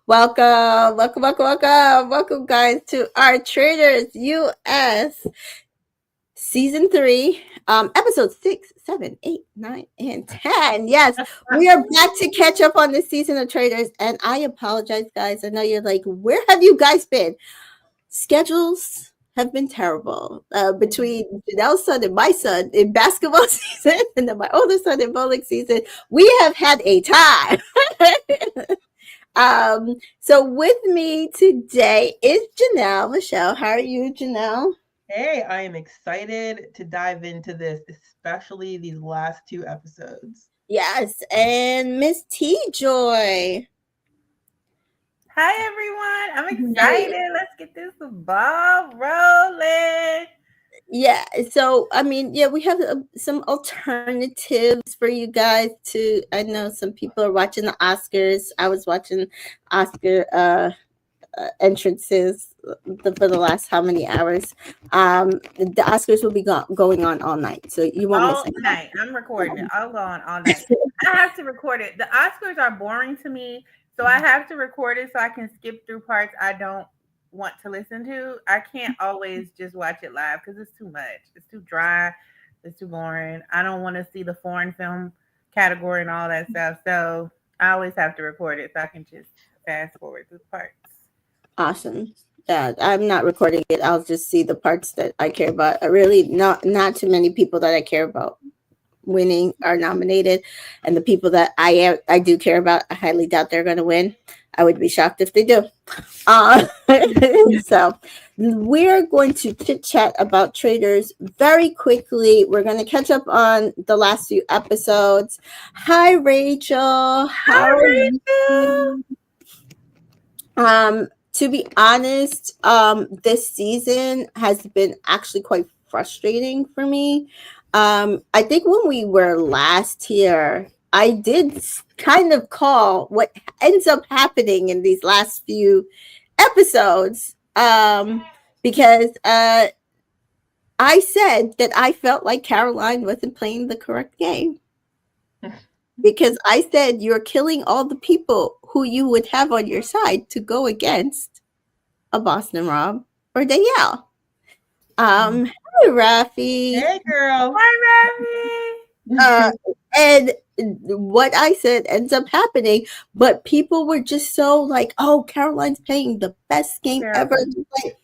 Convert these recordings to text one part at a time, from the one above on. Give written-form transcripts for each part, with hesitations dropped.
Welcome, guys, to our Traitors US Season 3, Episodes 6, 7, 8, 9, and 10. Yes, we are back to catch up on this season of Traitors, and I apologize, guys. I know you're like, where have you guys been? Schedules have been terrible between Janelle's son and my son in basketball season, and then my older son in bowling season. We have had a time. So with me today is Janelle. Michelle, how are you, Janelle? Hey, I am excited to dive into this, especially these last 2 episodes. Yes, and Miss T Joy. Hi everyone, I'm excited. Let's get this ball rolling. Yeah, so I mean, yeah, we have some alternatives for you guys to. I know some people are watching the Oscars. I was watching Oscar entrances for the last how many hours. The Oscars will be going on all night, so you won't miss all night. I'm recording it. I'll go on all night. I have to record it. The Oscars are boring to me, so I have to record it so I can skip through parts I don't want to listen to. I can't always just watch it live because it's too much. It's too dry. It's too boring. I don't want to see the foreign film category and all that stuff. So I always have to record it so I can just fast forward through parts. Awesome. Yeah, I'm not recording it. I'll just see the parts that I care about. Really, not too many people that I care about winning are nominated, and the people that I do care about, I highly doubt they're going to win. I would be shocked if they do. So we're going to chit chat about Traitors very quickly. We're going to catch up on the last few episodes. Hi, Rachel. How are you? To be honest, this season has been actually quite frustrating for me. I think when we were last here, I did kind of call what ends up happening in these last few episodes, because I said that I felt like Caroline wasn't playing the correct game. Because I said you're killing all the people who you would have on your side to go against a Boston Rob or Danielle. Hi, Rafi. Hey, girl. Hi, Rafi. And what I said ends up happening, but people were just so like, "Oh, Caroline's playing the best game ever." Like,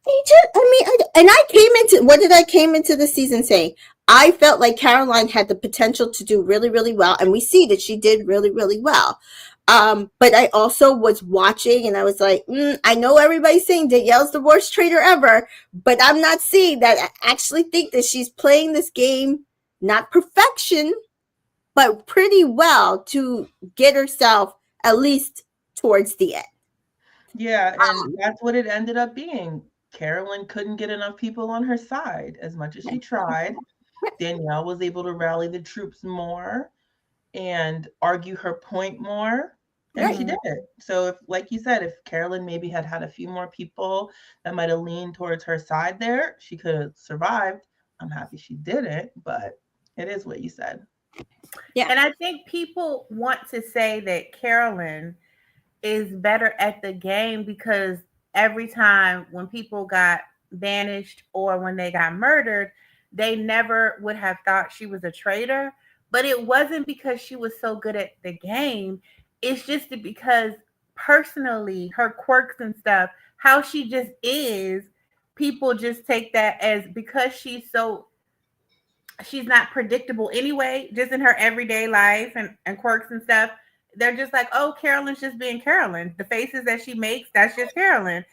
I came into what did I came into the season saying? I felt like Caroline had the potential to do really, really well, and we see that she did really, really well. But I also was watching, and I was like, I know everybody's saying Danielle's the worst traitor ever, but I'm not seeing that. I actually think that she's playing this game, not perfection, but pretty well to get herself at least towards the end. Yeah, and that's what it ended up being. Carolyn couldn't get enough people on her side as much as she tried. Danielle was able to rally the troops more and argue her point more, and she did it. So if, like you said, if Carolyn maybe had a few more people that might have leaned towards her side there, she could have survived. I'm happy she didn't, but it is what you said. Yeah. And I think people want to say that Carolyn is better at the game because every time when people got banished or when they got murdered, they never would have thought she was a traitor. But it wasn't because she was so good at the game. It's just because personally, her quirks and stuff, how she just is, people just take that as because she's not predictable anyway, just in her everyday life and quirks and stuff. They're just like, oh, Carolyn's just being Carolyn. The faces that she makes, that's just Carolyn.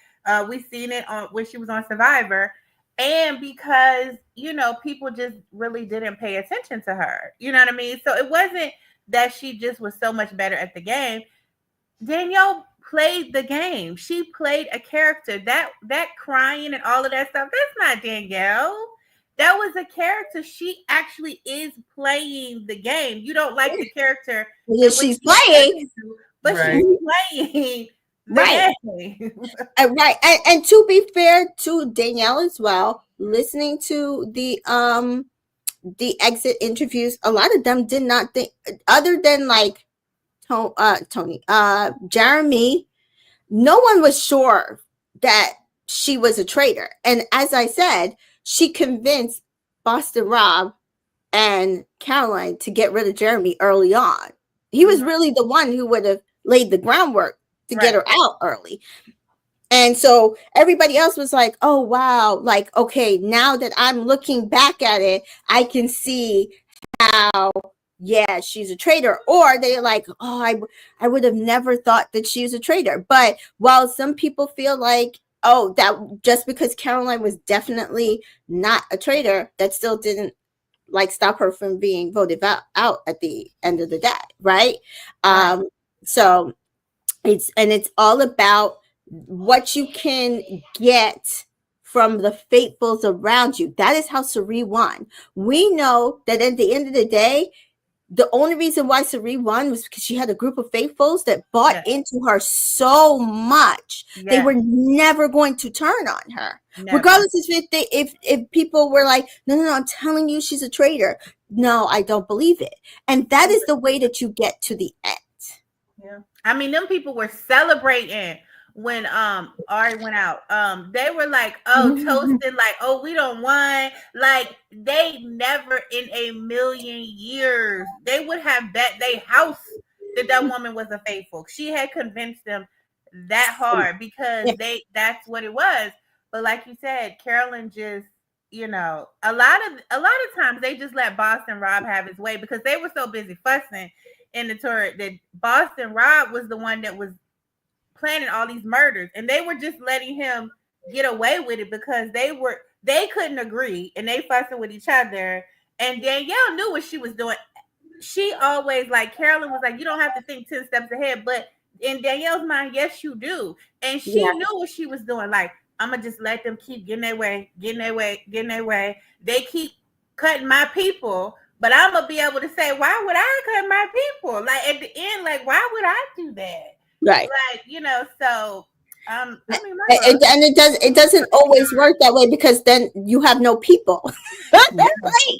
We've seen it on when she was on Survivor. And because, people just really didn't pay attention to her. You know what I mean? So it wasn't that she just was so much better at the game. Danielle played the game. She played a character. That crying and all of that stuff, that's not Danielle. That was a character. She actually is playing the game. You don't like the character. Yeah, she's playing. But she's playing the game. Right. And to be fair to Danielle as well, listening to the exit interviews, a lot of them did not think, other than like Jeremy, no one was sure that she was a traitor. And as I said, she convinced Boston Rob and Caroline to get rid of Jeremy early on. He was really the one who would have laid the groundwork to get her out early. And so everybody else was like, oh, wow. Like, okay, now that I'm looking back at it, I can see how, yeah, she's a traitor. Or they're like, oh, I would have never thought that she was a traitor. But while some people feel like, oh, that just because Caroline was definitely not a traitor, that still didn't like stop her from being voted out at the end of the day. Right. So it's all about what you can get from the faithfuls around you. That is how Ciara won. We know that at the end of the day, the only reason why Ciara won was because she had a group of faithfuls that bought into her so much. They were never going to turn on her. Regardless if people were like, no, I'm telling you she's a traitor. No, I don't believe it. And that is the way that you get to the end. Yeah. I mean, them people were celebrating when Ari went out. They were like, oh, toasting, like, oh, we don't want, like, they never in a million years they would have bet they house that woman was a faithful. She had convinced them that hard because that's what it was. But like you said, Carolyn just, you know, a lot of times they just let Boston Rob have his way because they were so busy fussing in the turret that Boston Rob was the one that was planning all these murders, and they were just letting him get away with it because they couldn't agree and they fussing with each other. And Danielle knew what she was doing. She always, like, Carolyn was like, you don't have to think 10 steps ahead, but in Danielle's mind, yes, you do. And she knew what she was doing. Like, I'm gonna just let them keep getting their way. They keep cutting my people, but I'm gonna be able to say, why would I cut my people? Like, at the end, like, why would I do that? Right. Like, you know, so I mean, and it doesn't always work that way because then you have no people.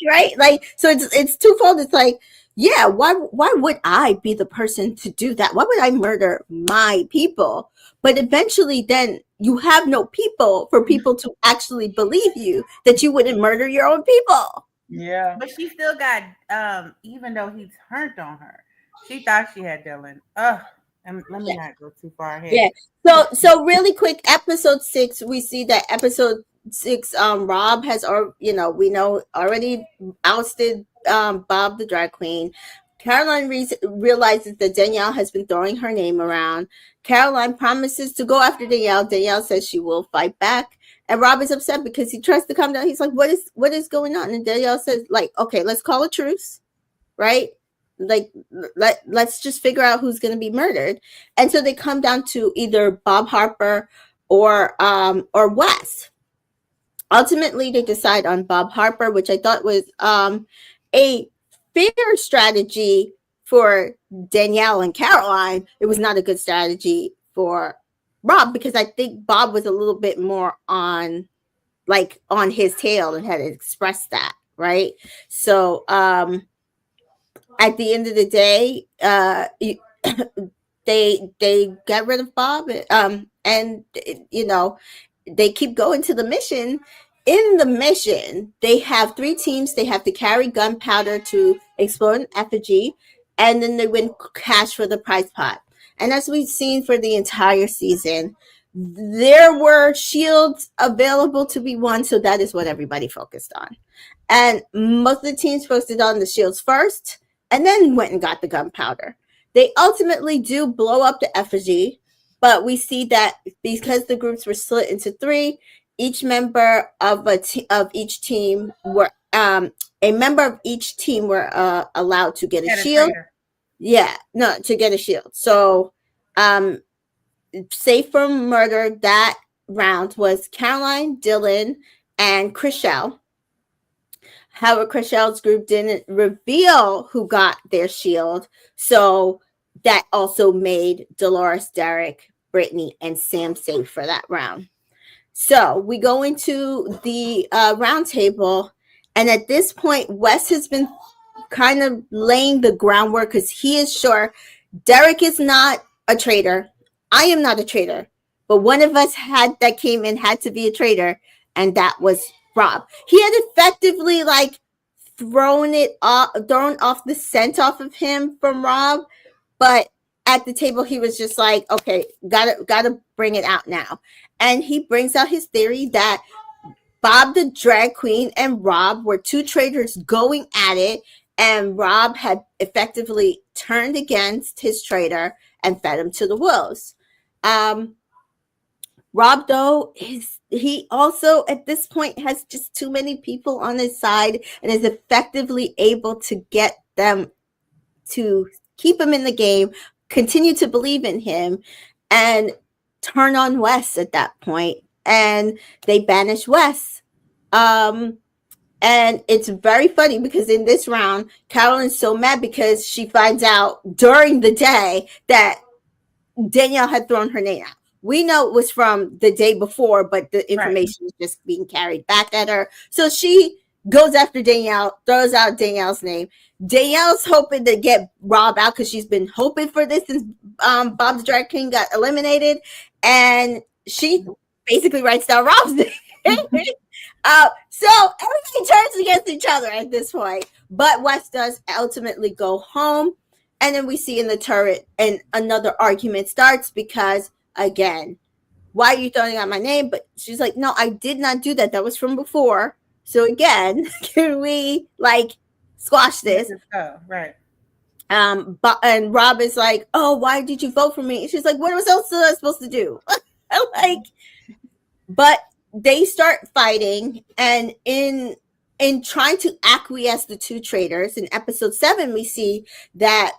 right? Like, so it's twofold. It's like, yeah, why would I be the person to do that? Why would I murder my people? But eventually then you have no people for people to actually believe you that you wouldn't murder your own people. Yeah. But she still got even though he turned on her, she thought she had Dylan. And let me not go too far ahead. Yeah. So really quick, episode 6, we see that episode 6, Rob has, we know already ousted Bob the drag queen. Caroline realizes that Danielle has been throwing her name around. Caroline promises to go after Danielle. Danielle says she will fight back. And Rob is upset because he tries to calm down. He's like, what is going on? And Danielle says, like, okay, let's call a truce, right? Like, let's just figure out who's going to be murdered. And so they come down to either Bob Harper or Wes. Ultimately, they decide on Bob Harper, which I thought was a fair strategy for Danielle and Caroline. It was not a good strategy for Rob because I think Bob was a little bit more on his tail and had expressed that, right? So at the end of the day, they get rid of Bob, and they keep going to the mission. In the mission, they have 3 teams. They have to carry gunpowder to explode an effigy, and then they win cash for the prize pot. And as we've seen for the entire season, there were shields available to be won, so that is what everybody focused on. And most of the teams focused on the shields first, and then went and got the gunpowder. They ultimately do blow up the effigy, but we see that because the groups were split into 3, each member of each team were a member of each team were allowed to get a shield. To get a shield. So safe from murder that round was Caroline, Dylan, and Chrishell. However, Chrishell's group didn't reveal who got their shield, so that also made Dolores, Derek, Britney, and Sam safe for that round. So we go into the round table, and at this point, Wes has been kind of laying the groundwork because he is sure Derek is not a traitor. I am not a traitor. But one of us that came in had to be a traitor, and that was Rob. He had effectively like thrown off the scent off of him from Rob, but at the table he was just like, okay, gotta bring it out now. And he brings out his theory that Bob the drag queen and Rob were two traitors going at it, and Rob had effectively turned against his traitor and fed him to the wolves. Rob, though, he also at this point has just too many people on his side and is effectively able to get them to keep him in the game, continue to believe in him, and turn on Wes at that point. And they banish Wes. And it's very funny because in this round, Carolyn's so mad because she finds out during the day that Danielle had thrown her name out. We know it was from the day before, but the information is just being carried back at her. So she goes after Danielle, throws out Danielle's name. Danielle's hoping to get Rob out because she's been hoping for this since Bob the Drag King got eliminated. And she basically writes down Rob's name. So everybody turns against each other at this point. But Wes does ultimately go home. And then we see in the turret and another argument starts because, again, why are you throwing out my name? But she's like, no, I did not do that. That was from before. So again, can we like squash this? Right. But and Rob is like, oh, why did you vote for me? And she's like, what else was I supposed to do? Like, but they start fighting, and in trying to acquiesce the two traitors in episode 7, we see that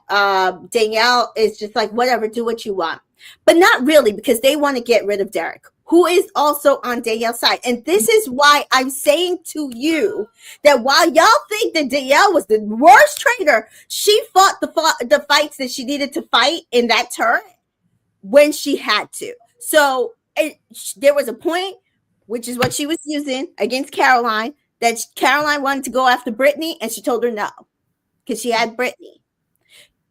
Danielle is just like, whatever, do what you want. But not really, because they want to get rid of Derek, who is also on Danielle's side. And this is why I'm saying to you that while y'all think that Danielle was the worst traitor, she fought the fights that she needed to fight in that turret when she had to. So there was a point, which is what she was using against Caroline, that Caroline wanted to go after Britney, and she told her no, because she had Britney.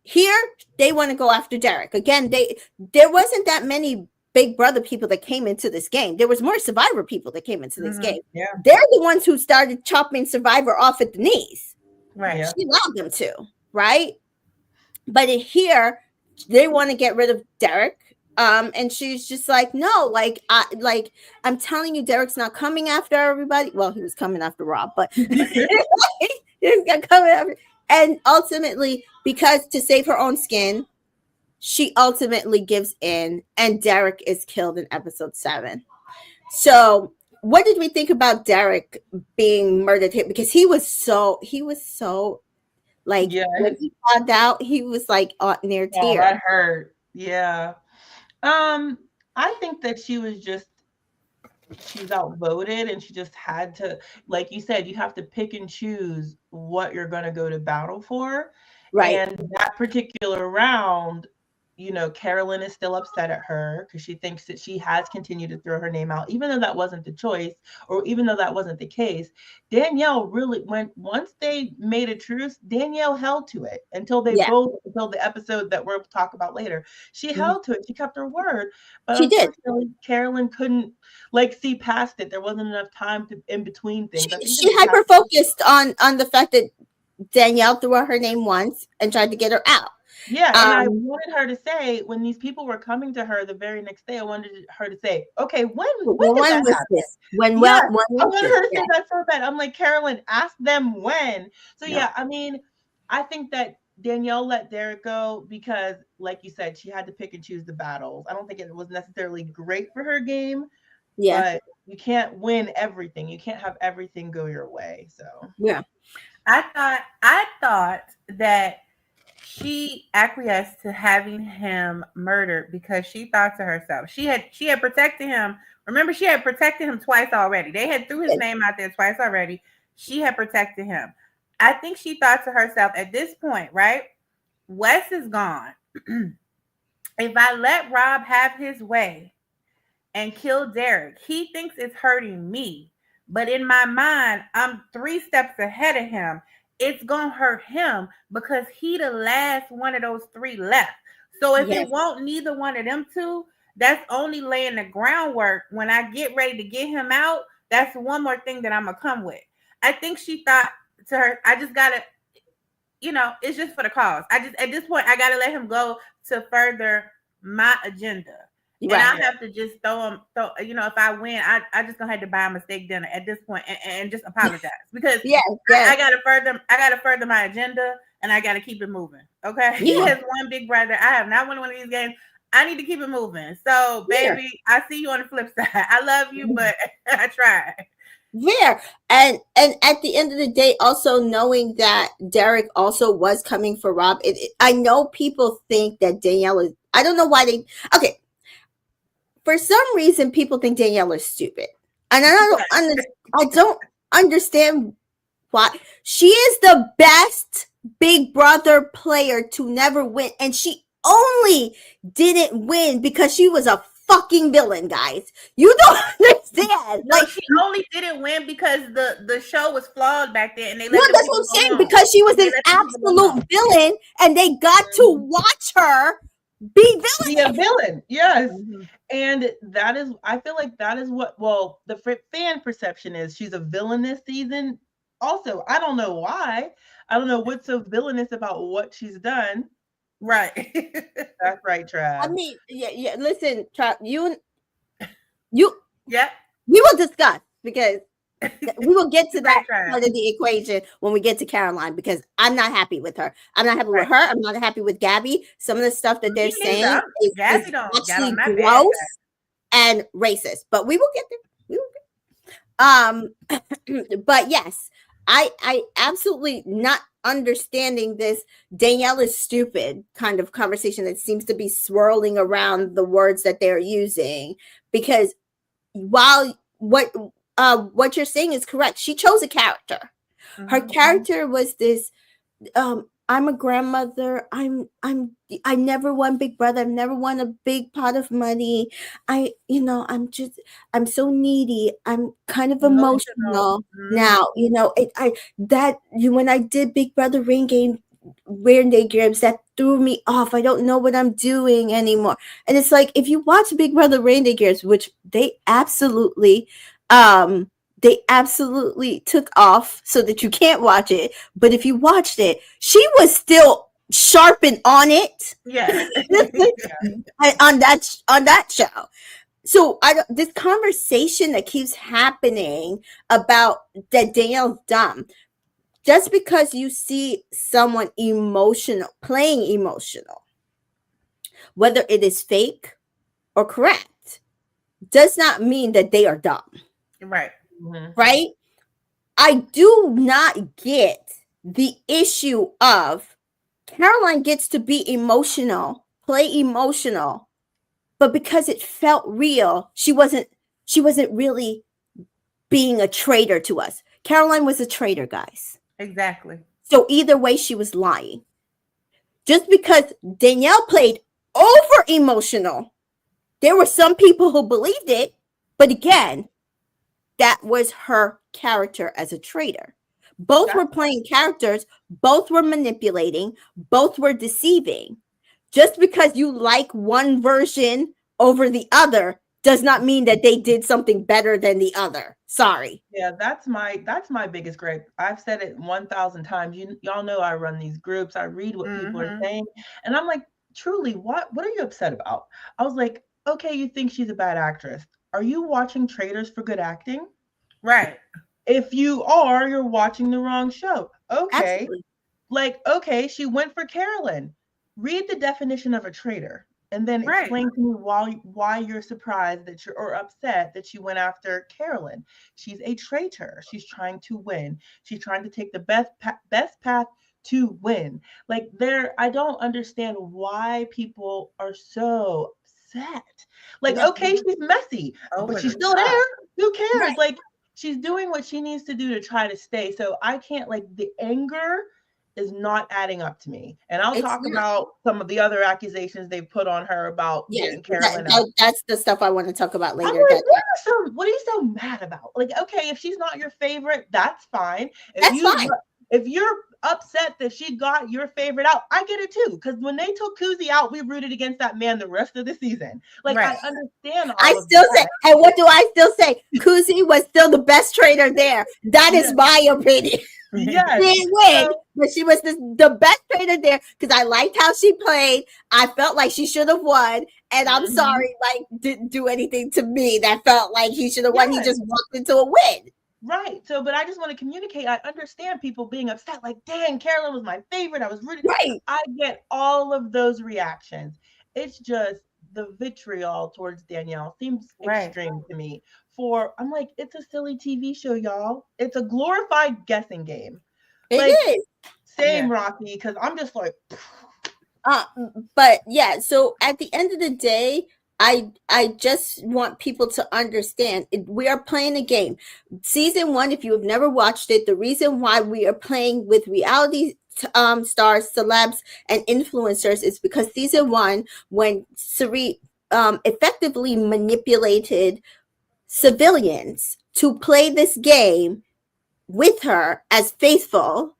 Here, they want to go after Derek. Again, there wasn't that many Big Brother people that came into this game. There was more Survivor people that came into this game. Yeah. They're the ones who started chopping Survivor off at the knees. Right. Yeah. She allowed them to, right? But here, they want to get rid of Derek. And she's just like, no, I'm telling you, Derek's not coming after everybody. Well, he was coming after Rob, but he's gonna come after. And ultimately, because to save her own skin, she ultimately gives in, and Derek is killed in episode 7. So, what did we think about Derek being murdered here? Because he was so like, when he found out, he was like near tears. Oh, that hurt. Yeah. I think that she was outvoted, and she just had to, like you said, you have to pick and choose what you're going to go to battle for. Right. And that particular round, Carolyn is still upset at her because she thinks that she has continued to throw her name out, even though that wasn't the choice, or even though that wasn't the case. Danielle really once they made a truce, Danielle held to it until until the episode that we'll talk about later. She held to it. She kept her word. But she did. Carolyn couldn't see past it. There wasn't enough time in between things. She hyper focused on the fact that Danielle threw out her name once and tried to get her out. Yeah, and I wanted her to say, when these people were coming to her the very next day, I wanted her to say, okay, when was this? I wanted her to say that so bad. I'm like, Carolyn, ask them when. So I think that Danielle let Derek go because, like you said, she had to pick and choose the battles. I don't think it was necessarily great for her game. Yeah. But you can't win everything. You can't have everything go your way. So yeah. I thought that she acquiesced to having him murdered because she thought to herself, she had protected him. Remember, she had protected him twice already. They had threw his name out there twice already. She had protected him. I think she thought to herself at this point, right? Wes is gone. If I let Rob have his way and kill Derek, he thinks it's hurting me. But in my mind, I'm 3 steps ahead of him. It's going to hurt him because he the last one of those 3 left. So if Yes. it won't neither one of them two, that's only laying the groundwork. When I get ready to get him out, that's one more thing that I'm gonna come with. I think she thought to her, I just gotta, it's just for the cause. I just at this point I gotta let him go to further my agenda. And I have to just if I win, I just gonna have to buy him a steak dinner at this point and just apologize because I gotta further my agenda and I gotta keep it moving. Okay. He has one big brother. I have not won one of these games. I need to keep it moving. So baby, I see you on the flip side. I love you, but I tried. Yeah. And at the end of the day, also knowing that Derek also was coming for Rob, I know people think that Danielle is, I don't know why for some reason people think Danielle is stupid. And I don't understand why. She is the best Big Brother player to never win. And she only didn't win because she was a fucking villain, guys. You don't understand. No, she only didn't win because the show was flawed back then, and they let that's what I'm saying. Because she was an absolute villain, and they got to watch her be a villain. Yes, and that is, I feel like that is what. Well, the fan perception is she's a villain this season. Also, I don't know why. I don't know what's so villainous about what she's done. Right. That's right, Trav. I mean, yeah. Listen, Trav, you. Yeah. We will discuss because we will get to that part of the equation when we get to Caroline because I'm not happy with her. I'm not happy with her. I'm not happy with Gabby. Some of the stuff that they're saying is actually gross and racist. But we will get there. But yes, I absolutely not understanding this Danielle is stupid kind of conversation that seems to be swirling around the words that they're using, because while what you're saying is correct, she chose a character. Her character was this I'm a grandmother. I never won Big Brother. I've never won a big pot of money. I'm so needy. I'm kind of emotional now. When I did Big Brother Windey games, that threw me off. I don't know what I'm doing anymore. And it's like, if you watch Big Brother Windey games, which they absolutely took off so that you can't watch it. But if you watched it, she was still sharp and on it. Yeah. on that show. So this conversation that keeps happening about that Danielle's dumb, just because you see someone playing emotional, whether it is fake or correct, does not mean that they are dumb. Right. Right? I do not get the issue of Caroline gets to be emotional, play emotional, but because it felt real, she wasn't really being a traitor to us. Caroline was a traitor, guys. Exactly. So either way, she was lying. Just because Danielle played over emotional, there were some people who believed it, but again, that was her character as a traitor. Both were playing characters, both were manipulating, both were deceiving. Just because you like one version over the other does not mean that they did something better than the other. Sorry. Yeah, that's my biggest gripe. I've said it 1,000 times. Y'all know I run these groups. I read what people are saying. And I'm like, truly, what are you upset about? I was like, okay, you think she's a bad actress. Are you watching Traitors for good acting? Right. If you are, you're watching the wrong show. Okay. Absolutely. Okay, she went for Carolyn. Read the definition of a traitor and then explain to me why you're surprised or upset that she went after Carolyn. She's a traitor. She's trying to win. She's trying to take the best path to win. I don't understand why people are so upset. Okay, she's messy, but she's still there. Who cares? Right. She's doing what she needs to do to try to stay. So I can't, the anger is not adding up to me. And I'll talk about some of the other accusations they've put on her about getting Carolyn out. That's the stuff I want to talk about later. What are you so mad about? Okay, if she's not your favorite, that's fine. If you're upset that she got your favorite out. I get it too, because when they took Kuzi out, we rooted against that man the rest of the season. Like, Right. I understand all I of still that. say, and what do I still say? Kuzi was still the best traitor there. That is Yes. my opinion. Yes. She didn't win, So, but she was the best traitor there because I liked how she played. I felt like she should have won, and I'm Mhm. sorry, like didn't do anything to me that felt like he should have won. He Yes. just walked into a win. right. So, but I just want to communicate. I understand people being upset, like, dang, Carolyn was my favorite. I was rooting. Right. I get all of those reactions. It's just the vitriol towards Danielle seems Right. extreme to me. I'm like, it's a silly TV show, y'all. It's a glorified guessing game. It Like, is. same, Rocky, because I'm just like, But yeah, so at the end of the day, I just want people to understand we are playing a game. Season 1, if you have never watched it, the reason why we are playing with reality stars, celebs, and influencers is because season 1, when Sari effectively manipulated civilians to play this game with her as faithful,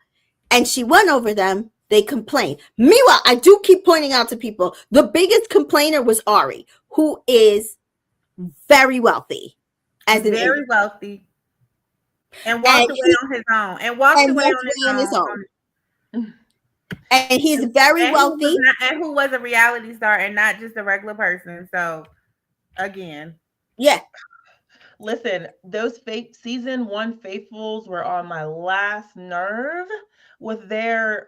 and she won over them, they complained. Meanwhile, I do keep pointing out to people, the biggest complainer was Ari, who is very wealthy. As an Very wealthy. And walked away on his own. And walked away on his own. And he's very wealthy. And who was a reality star and not just a regular person. So, again. Yeah. Listen, those season 1 faithfuls were on my last nerve with their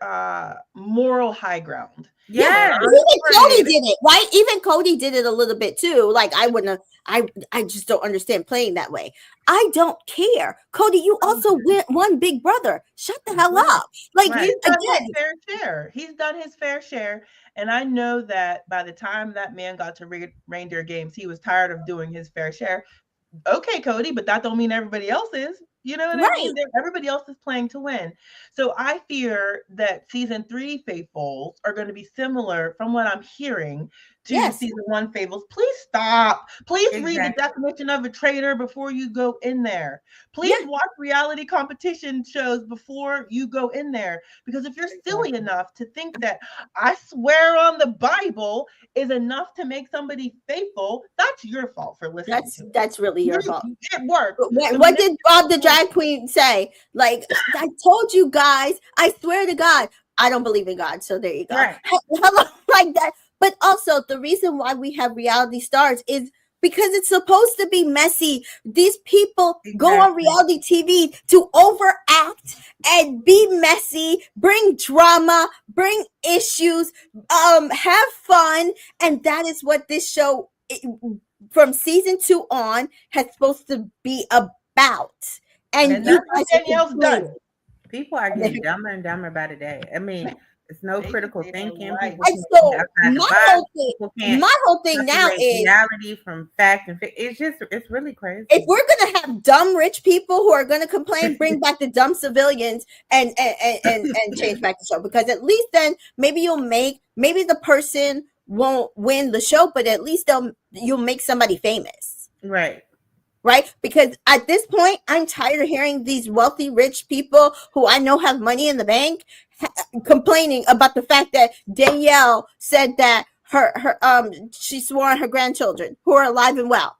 moral high ground. Yeah. Even Cody did it, right? Even Cody did it a little bit too. Like I wouldn't have, I just don't understand playing that way. I don't care. Cody, you also won Big Brother. Shut the hell up. Like he's done his fair share. He's done his fair share. And I know that by the time that man got to reindeer games, he was tired of doing his fair share. Okay, Cody, but that don't mean everybody else is. You know what I mean? Everybody else is playing to win. So I fear that season 3 faithfuls are going to be similar, from what I'm hearing, to season 1 faithfuls. Please stop. Please read the definition of a traitor before you go in there. Please watch reality competition shows before you go in there. Because if you're silly enough to think that I swear on the Bible is enough to make somebody faithful, that's your fault for listening to it. That's really your fault. It works. What did Bob the drag queen say? Like, I told you guys, I swear to God, I don't believe in God. So there you go. Right. Hello, like that. But also the reason why we have reality stars is because it's supposed to be messy. These people go on reality TV to overact and be messy, bring drama, bring issues, have fun. And that is what this show from season 2 on has supposed to be about. And you guys Danielle's done. People are getting dumber and dumber by the day. I mean, it's no critical thinking. Right. So my whole thing now is reality from fact and it's really crazy. If we're gonna have dumb rich people who are gonna complain, bring back the dumb civilians and change back the show, because at least then maybe maybe the person won't win the show, but at least you'll make somebody famous. Right? Because at this point, I'm tired of hearing these wealthy, rich people who I know have money in the bank complaining about the fact that Danielle said that she swore on her grandchildren who are alive and well.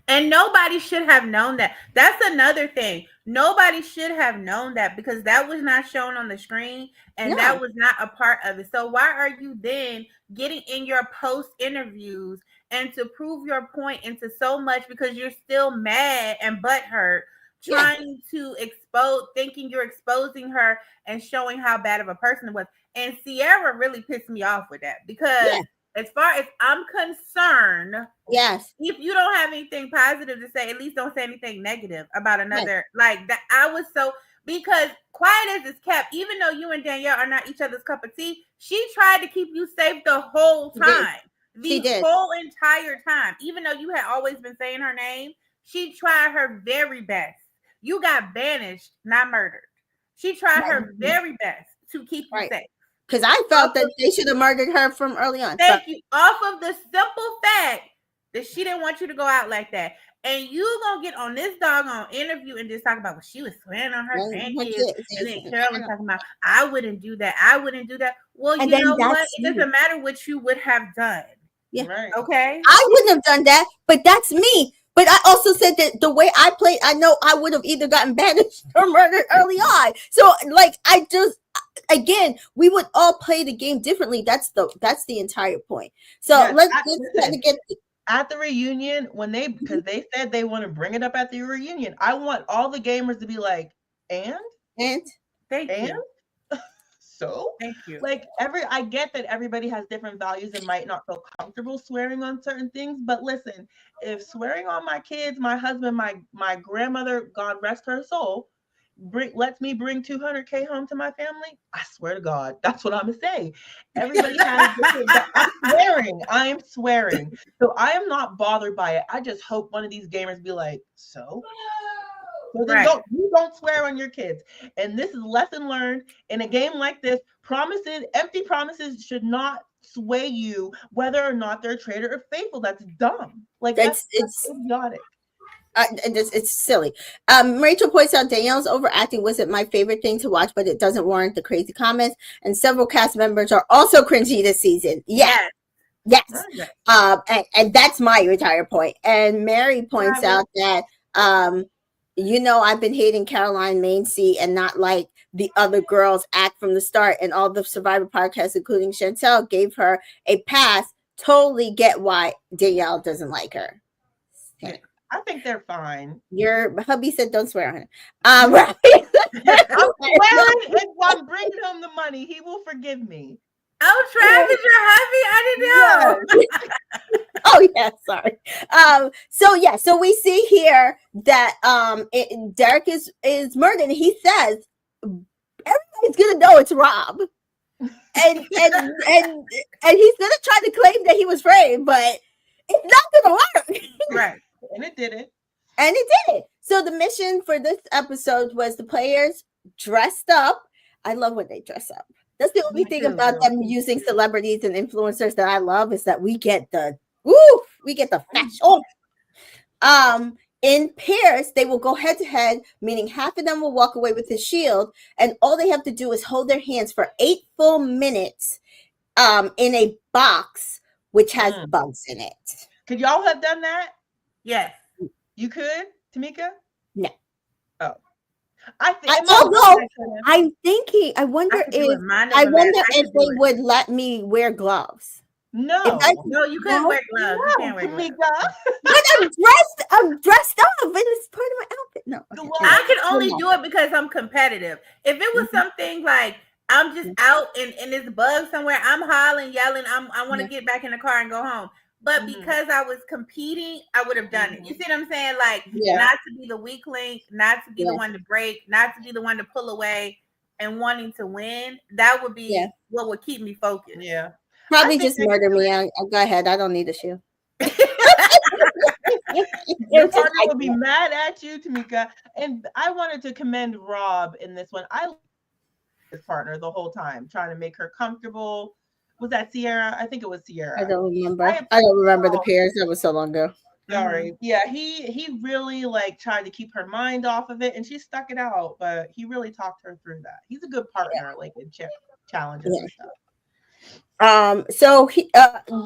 And nobody should have known that. That's another thing. Nobody should have known that, because that was not shown on the screen and that was not a part of it. So why are you then getting in your post interviews and to prove your point into so much, because you're still mad and butthurt, trying to thinking you're exposing her and showing how bad of a person it was. And Ciara really pissed me off with that, because as far as I'm concerned, if you don't have anything positive to say, at least don't say anything negative about another. Like that, I was so, because quiet as it's kept, even though you and Danielle are not each other's cup of tea, she tried to keep you safe the whole time. The whole entire time, even though you had always been saying her name, she tried her very best. You got banished, not murdered. She tried her very best to keep you safe. Because I felt that they should have murdered her from early on. Thank you. Off of the simple fact that she didn't want you to go out like that. And you gonna get on this doggone interview and just talk about what she was swearing on her grandkids, and then Carolyn talking about I wouldn't do that. I wouldn't do that. Well, And you know then what? that's It doesn't matter what you would have done. Yeah. Right. Okay. I wouldn't have done that, but that's me. But I also said that the way I played, I know I would have either gotten banished or murdered early on. So, like, I just, again, we would all play the game differently. That's the entire point. So Yes, let's listen, try to get at the reunion, when because they said they want to bring it up at the reunion, I want all the gamers to be like, and Thank you. So Thank you. like I get that everybody has different values and might not feel comfortable swearing on certain things, but listen, if swearing on my kids, my husband, my grandmother, God rest her soul, lets me bring 200K home to my family, I swear to God, that's what I'm gonna say. Everybody has different, I'm swearing. So I am not bothered by it. I just hope one of these gamers be like, so then don't swear on your kids. And this is lesson learned in a game like this. Empty promises should not sway you whether or not they're traitor or faithful. That's dumb. Like that's idiotic. It's silly. Rachel points out Danielle's overacting wasn't my favorite thing to watch, but it doesn't warrant the crazy comments. And several cast members are also cringy this season. Yes. And that's my entire point. And Mary points out that I've been hating Caroline Mainsey and not like the other girls act from the start, and all the Survivor podcasts, including Chantel, gave her a pass. Totally get why Danielle doesn't like her. Okay. I think they're fine. Your hubby said don't swear on her. I'm swearing if I'm bringing him the money, he will forgive me. Oh, Travis, your hubby? I didn't know. Oh yeah, sorry. So we see here that Derek is murdered, and he says everybody's gonna know it's Rob, and he's gonna try to claim that he was framed, but it's not gonna work. Right, and it didn't. So the mission for this episode was the players dressed up. I love when they dress up. That's the only thing about them using celebrities and influencers that I love, is that we get the fashion. In pairs, they will go head to head, meaning half of them will walk away with a shield, and all they have to do is hold their hands for 8 full minutes in a box which has bugs in it. Could y'all have done that? Yes. You could, Tamika? No. Oh. I'm thinking. I wonder if they would let me wear gloves. No, you can't wear gloves. You can't wear gloves. But I'm dressed up, and it's part of my outfit. No, okay. I can only do it because I'm competitive. If it was something like I'm just out and it's bugs somewhere, I'm hollering, yelling, I want to get back in the car and go home. But because I was competing, I would have done it. You see what I'm saying? Like, not to be the weak link, not to be the one to break, not to be the one to pull away, and wanting to win. That would be what would keep me focused. Yeah. Probably just murder me. I'll go ahead. I don't need a shield. Your partner would be mad at you, Tamika. And I wanted to commend Rob in this one. I loved his partner the whole time, trying to make her comfortable. Was that Ciara? I think it was Ciara. I don't remember. I don't remember the pairs. That was so long ago. Sorry. Yeah, he really tried to keep her mind off of it, and she stuck it out. But he really talked her through that. He's a good partner, in challenges and stuff. So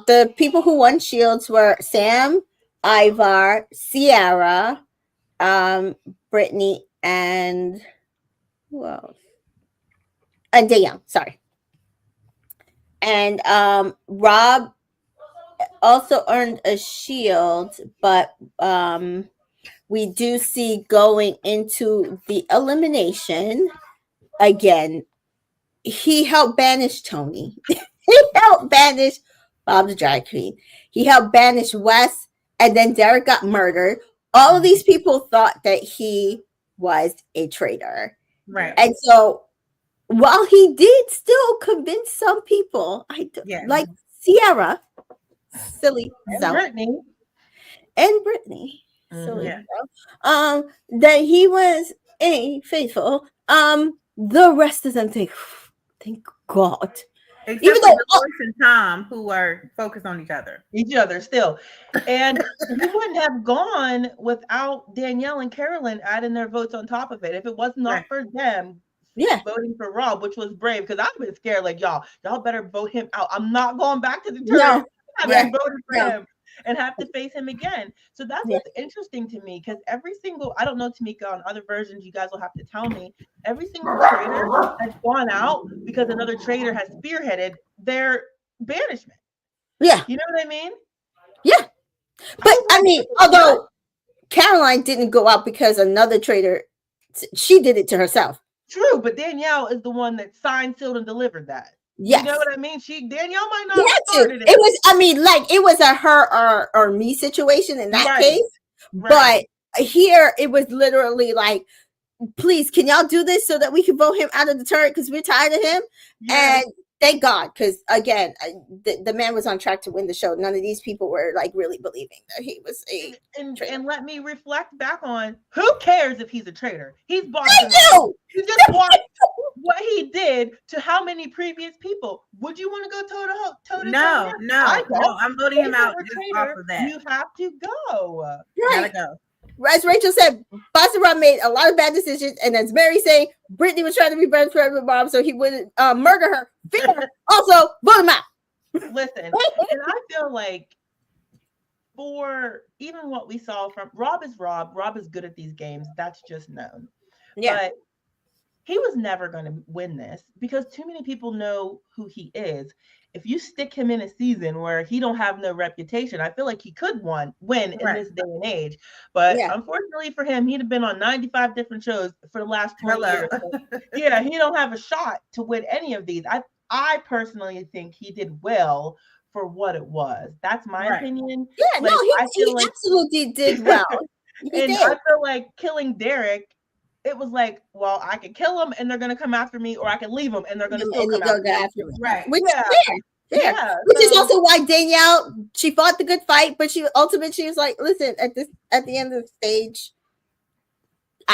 the people who won shields were Sam, Ivar, Ciara, Britney, and who else? And Danielle. Sorry. And Rob also earned a shield, but we do see going into the elimination again. He helped banish Tony. He helped banish Bob the drag queen. He helped banish Wes, and then Derek got murdered. All of these people thought that he was a traitor. Right. And so while he did still convince some people, like Ciara, silly self, and Britney, silly self, that he was faithful. The rest of them think, thank God. Except Even for though Dolores and Tom, who are focused on each other still. And we wouldn't have gone without Danielle and Carolyn adding their votes on top of it. If it was not Right. for them voting for Rob, which was brave, because I've been scared, like, y'all better vote him out. I'm not going back to the church. I haven't voted for him and have to face him again. So that's what's interesting to me, because every single, I don't know, Tamika, on other versions, you guys will have to tell me, every single traitor has gone out because another traitor has spearheaded their banishment. Yeah. You know what I mean? Yeah. But I mean, although Caroline didn't go out because another traitor, she did it to herself. True, but Danielle is the one that signed, sealed, and delivered that. Yes. You know what I mean? Danielle might not have started it. It was, I mean, like, it was a her or me situation in that case. But here it was literally like, please, can y'all do this so that we can vote him out of the turret because we're tired of him? And thank God, because again, the man was on track to win the show. None of these people were like really believing that he was a traitor. And let me reflect back on, who cares if he's a traitor? He's boss. You just watch what he did to how many previous people. Would you want to go toe to toe? No, I'm voting him out just off of that. You have to go. Gotta go. As Rachel said, Bachelorette made a lot of bad decisions, and as Mary saying, Britney was trying to be best friend with Bob so he wouldn't murder her. Also, vote him out. Listen, and I feel like for even what we saw from Rob is Rob. Rob is good at these games. That's just known. Yeah. But he was never going to win this because too many people know who he is. If you stick him in a season where he don't have no reputation, I feel like he could win in this day and age. But unfortunately for him, he'd have been on 95 different shows for the last 20 years. So, he don't have a shot to win any of these. I personally think he did well for what it was. That's my opinion. Yeah, like, he absolutely did well. I feel like killing Derek, it was like, well, I could kill him and they're going to come after me, or I can leave him and they're going to still come after me. Right. Which is fair. Which is also why Danielle, she fought the good fight, but she ultimately was like, listen, at the end of the stage,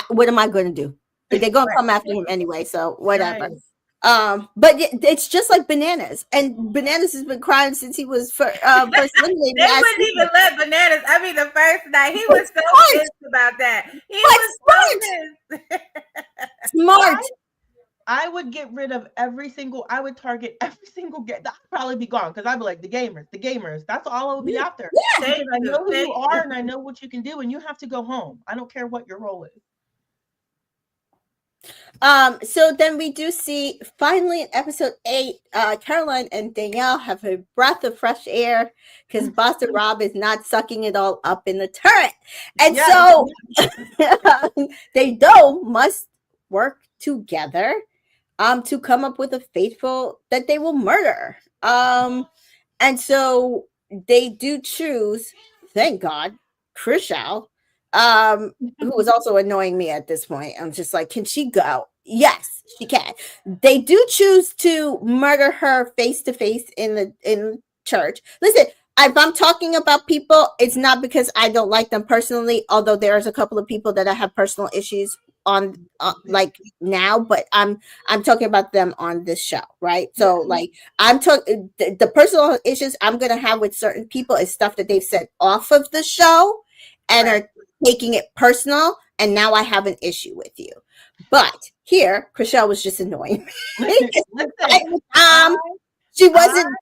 what am I going to do? They're going to come after him anyway, so whatever. But it's just like Bananas, and Bananas has been crying since he was first eliminated. They wouldn't even let Bananas. I mean, the first night he was so pissed about that. He was so pissed. Smart. I would get rid of I would target every single game. I'd probably be gone because I'd be like, the gamers. That's all I would be after. Yeah. I know who you are and I know what you can do, and you have to go home. I don't care what your role is. So then we do see finally in episode 8, Caroline and Danielle have a breath of fresh air because Boston Rob is not sucking it all up in the turret. And so they must work together to come up with a faithful that they will murder. And so they do choose, thank God, Chrishell, who was also annoying me at this point. I'm just like, can she go? Yes, she can. They do choose to murder her face to face in church. Listen, if I'm talking about people, it's not because I don't like them personally, although there's a couple of people that I have personal issues on like now, but I'm talking about them on this show, right? So like I'm talking the personal issues I'm gonna have with certain people is stuff that they've said off of the show and are taking it personal, and now I have an issue with you. But here, Chrishell was just annoying me. She wasn't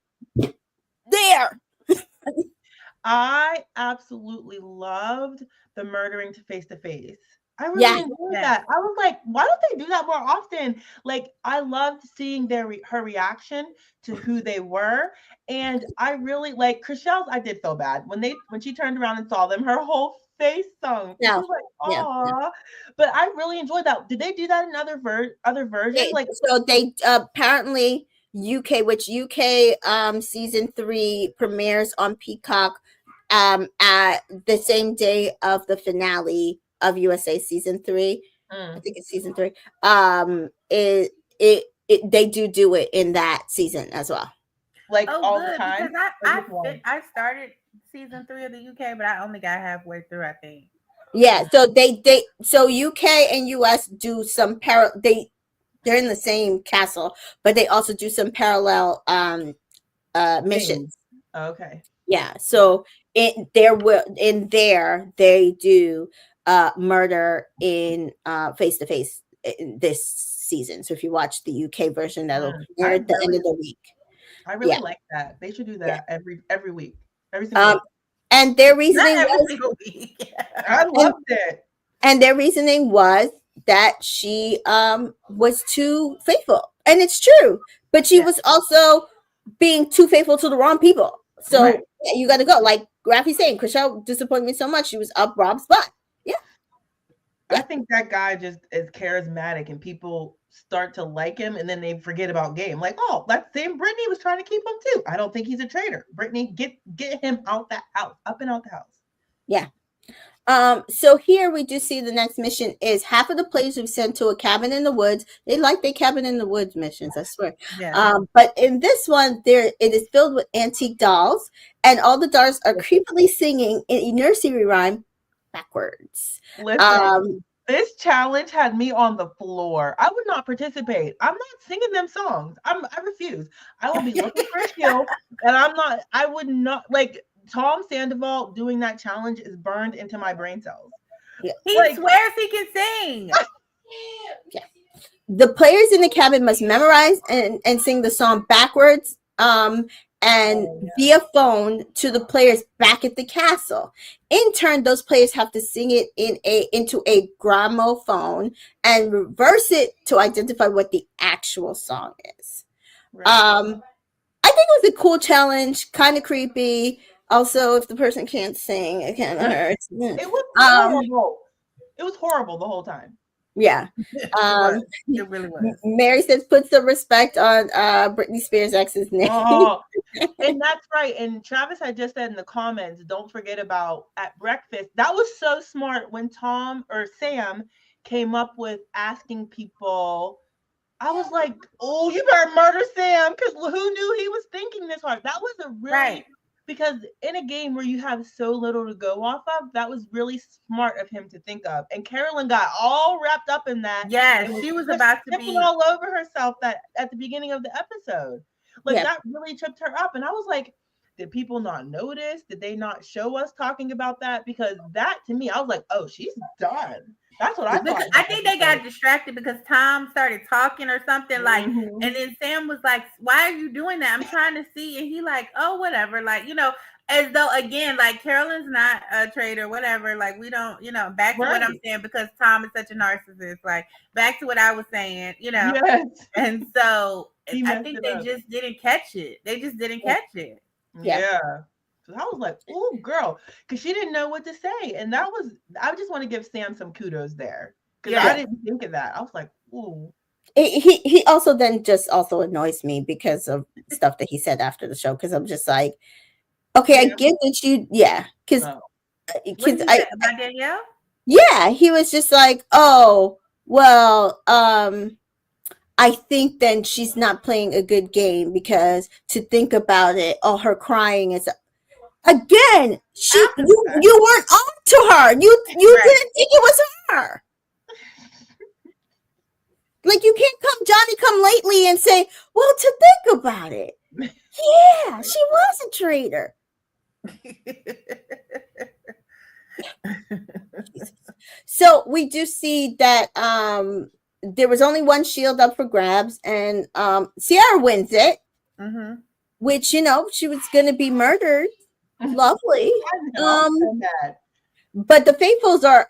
there. I absolutely loved the murdering to face to face. I really enjoyed that. I was like, why don't they do that more often? Like, I loved seeing her reaction to who they were. And I really like Chrishell's. I did feel bad when she turned around and saw them, her whole face sunk. I was like, aw. But I really enjoyed that. Did they do that in other versions? So they apparently UK season 3 premieres on Peacock at the same day of the finale of USA season 3. I think it's season 3. They do it in that season as well. Like all the time. Because I started season 3 of the UK, but I only got halfway through, I think. Yeah, so so UK and US do some they're in the same castle, but they also do some parallel missions. Okay. Yeah. So in there they do murder in face to face this season. So if you watch the UK version, that'll premiere at the end of the week. I really like that. They should do that every week. Every single week. And their reasoning Not every was single week. I loved it. and their reasoning was that she was too faithful. And it's true. But she was also being too faithful to the wrong people. So you got to go. Like Rafi's saying, Chrishell disappointed me so much. She was up Rob's butt. Yeah. I think that guy just is charismatic and people start to like him and then they forget about game. Like, oh, that same Britney was trying to keep him too. I don't think he's a traitor. Britney, get him out that house, up and out the house. Yeah. So here we do see the next mission is half of the players we've sent to a cabin in the woods. They like their cabin in the woods missions, I swear. Yeah. But in this one, it is filled with antique dolls, and all the dolls are creepily singing a nursery rhyme backwards. Listen, this challenge had me on the floor. I would not participate. I'm not singing them songs. I refuse. I will be looking for a skill, and I would not like. Tom Sandoval doing that challenge is burned into my brain cells. Yeah. He swears he can sing. Yeah. The players in the cabin must memorize and sing the song backwards via phone to the players back at the castle. In turn, those players have to sing it into a gramophone and reverse it to identify what the actual song is. Right. I think it was a cool challenge, kind of creepy. Also, if the person can't sing, it kind of hurts. It was horrible. It was horrible the whole time. Yeah. It really was. Mary says, put some respect on Britney Spears' ex's name. Oh, and that's right. And Travis had just said in the comments, don't forget about at breakfast. That was so smart when Tom or Sam came up with asking people. I was like, oh, you better murder Sam, because who knew he was thinking this hard? That was a really because in a game where you have so little to go off of, that was really smart of him to think of. And Carolyn got all wrapped up in that. Yes, she was about to be all over herself that at the beginning of the episode. Like that really tripped her up. And I was like, did people not notice? Did they not show us talking about that? Because that to me, I was like, oh, she's done. That's what I thought. I think they got distracted because Tom started talking or something and then Sam was like, why are you doing that? I'm trying to see. And he like, oh, whatever. Like, as though, again, like Carolyn's not a traitor, whatever. Like, we don't, back to what I'm saying, because Tom is such a narcissist. Like, back to what I was saying, Yes. And so I think they just didn't catch it. They just didn't catch it. Yeah. So I was like, "Oh, girl," because she didn't know what to say, and I just want to give Sam some kudos there because I didn't think of that. I was like, "Ooh." He also then just also annoys me because of stuff that he said after the show. Because I'm just like, okay, I get that you, because about Danielle. Yeah, he was just like, oh, well, I think then she's not playing a good game because to think about it, all her crying is. Again, you weren't on to her. You didn't think it was her. Like you can't Johnny come lately and say, well, to think about it. Yeah, she was a traitor. So we do see that there was only one shield up for grabs, and Ciara wins it, which she was going to be murdered. Lovely. But the faithfuls are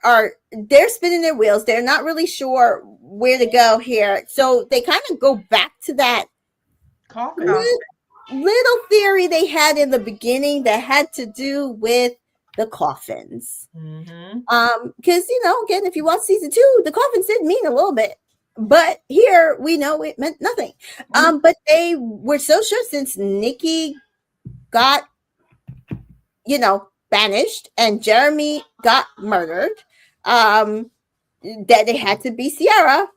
they're spinning their wheels. They're not really sure where to go here. So they kind of go back to that little theory they had in the beginning that had to do with the coffins. Because again, if you watch season 2, the coffins did mean a little bit. But here we know it meant nothing. But they were so sure since Nikki got banished and Jeremy got murdered, that it had to be Ciara,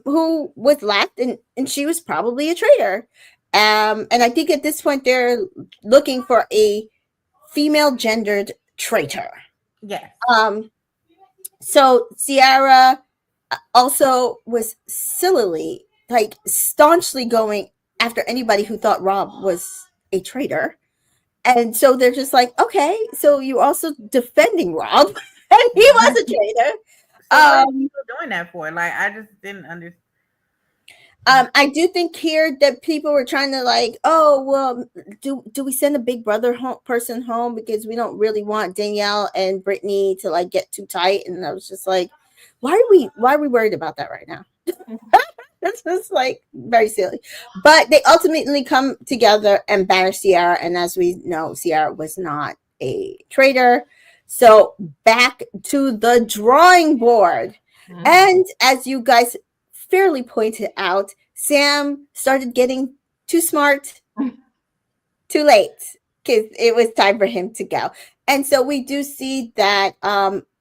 who was left, and she was probably a traitor. And I think at this point they're looking for a female gendered traitor. Yes. So Ciara also was sillily, like staunchly going after anybody who thought Rob was a traitor. And so they're just like, okay, so you also defending Rob, and he was a traitor. So what are people doing that for? Like, I just didn't understand. I do think here that people were trying to like, oh well, do we send a big brother person home because we don't really want Danielle and Britney to like get too tight? And I was just like, why are we worried about that right now? That's just like very silly. But they ultimately come together and banish Ciara, and as we know, Ciara was not a traitor. So back to the drawing board. Mm-hmm. And as you guys fairly pointed out, Sam started getting too smart too late because it was time for him to go. And so we do see that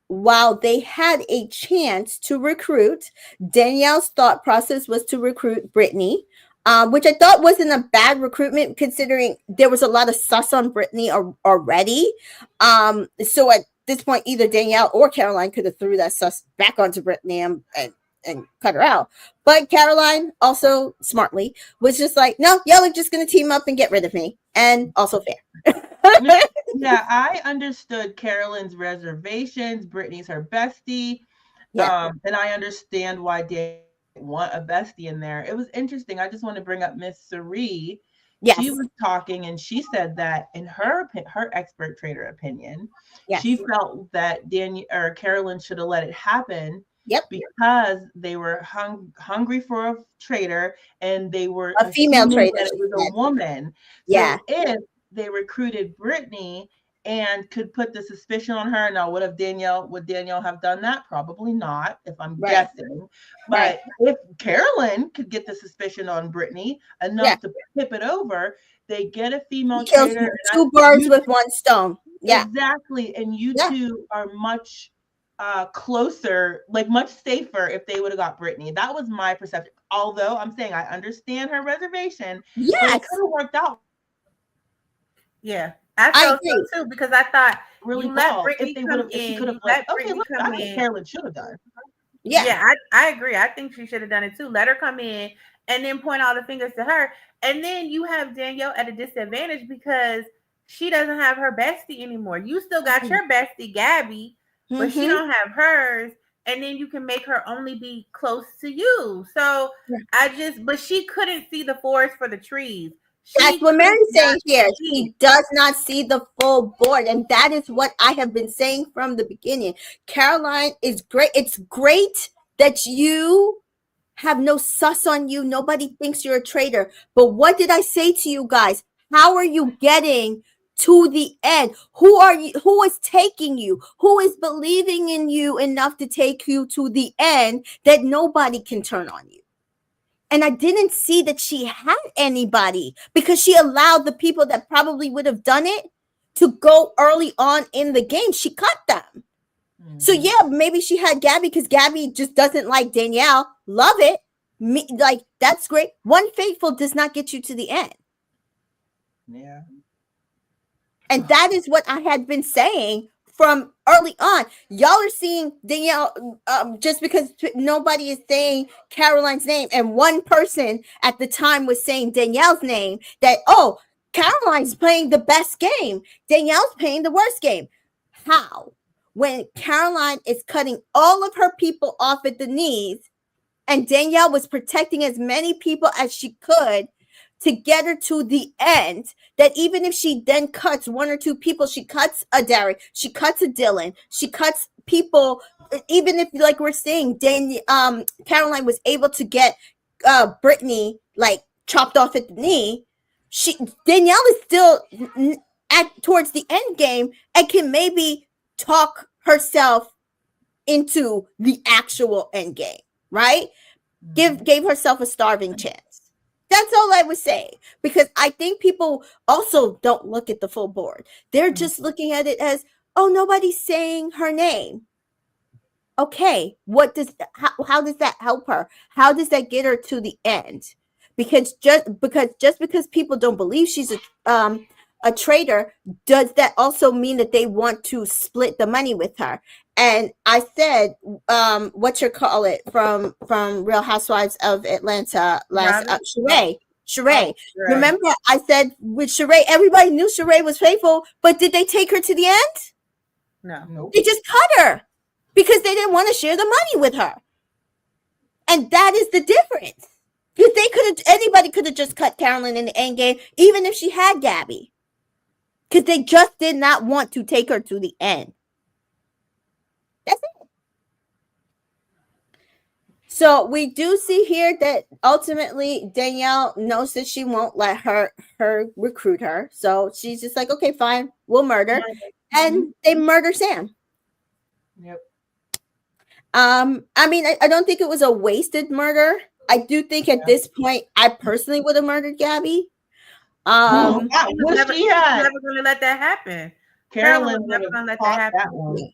while they had a chance to recruit, Danielle's thought process was to recruit Britney, which I thought wasn't a bad recruitment considering there was a lot of sus on Britney already. So at this point, either Danielle or Caroline could have threw that sus back onto Britney and cut her out. But Caroline also smartly was just like, no, y'all are just going to team up and get rid of me. And also fair. Yeah, I understood Carolyn's reservations. Britney's her bestie. Yeah. And I understand why they want a bestie in there. It was interesting. I just want to bring up Miss Cerie. Yes. She was talking and she said that in her expert trader opinion, yes, she felt that Carolyn should have let it happen. Yep. Because they were hungry for a traitor and they were a female traitor. That it was a woman. Yeah. So if they recruited Britney and could put the suspicion on her, now would Danielle have done that? Probably not, if I'm guessing. But if Carolyn could get the suspicion on Britney enough to tip it over, they get a female traitor. Two birds with one stone. Yeah. Exactly. And you two are much closer, like much safer if they would have got Britney. That was my perception. Although I'm saying I understand her reservation. Yes. But it could have worked out. Yeah. I felt so too because I thought really you let Britney if they come in. She could have like, okay, look, I think Carolyn should have done. Yeah, I agree. I think she should have done it too. Let her come in and then point all the fingers to her. And then you have Danielle at a disadvantage because she doesn't have her bestie anymore. You still got your bestie, Gabby, but she don't have hers. And then you can make her only be close to you. So but she couldn't see the forest for the trees. That's what Mary's saying here. She does not see the full board. And that is what I have been saying from the beginning. Caroline is great. It's great that you have no sus on you. Nobody thinks you're a traitor. But what did I say to you guys? How are you getting to the end? Who are you? Who is taking you? Who is believing in you enough to take you to the end that nobody can turn on you? And I didn't see that she had anybody because she allowed the people that probably would have done it to go early on in the game. She cut them. Mm-hmm. So yeah, maybe she had Gabby because Gabby just doesn't like Danielle. Love it. Like, that's great. One faithful does not get you to the end. Yeah. And that is what I had been saying from early on. Y'all are seeing Danielle just because nobody is saying Caroline's name, and one person at the time was saying Danielle's name, that, oh, Caroline's playing the best game, Danielle's playing the worst game. How? When Caroline is cutting all of her people off at the knees and Danielle was protecting as many people as she could to get her to the end, that even if she then cuts one or two people, she cuts a Derek, she cuts a Dylan, she cuts people, even if, like we're saying, Caroline was able to get Britney like chopped off at the knee, Danielle is still towards the end game and can maybe talk herself into the actual end game, right? Gave herself a starving chance. That's all I would say, because I think people also don't look at the full board. They're just looking at it as, oh, nobody's saying her name. Okay, how does that help her? How does that get her to the end? Because just because people don't believe she's a traitor, does that also mean that they want to split the money with her? And I said, what you call it from Real Housewives of Atlanta last Sheree. Sheree. Remember, I said with Sheree, everybody knew Sheree was faithful, but did they take her to the end? No. They just cut her because they didn't want to share the money with her. And that is the difference. Because anybody could have just cut Carolyn in the end game, even if she had Gabby. Because they just did not want to take her to the end. That's it. So we do see here that ultimately Danielle knows that she won't let her recruit her. So she's just like, okay, fine, we'll murder. And they murder Sam. Yep. I mean, I don't think it was a wasted murder. I do think at this point, I personally would have murdered Gabby. I She was never going to let that happen. Carolyn was never going to let that happen.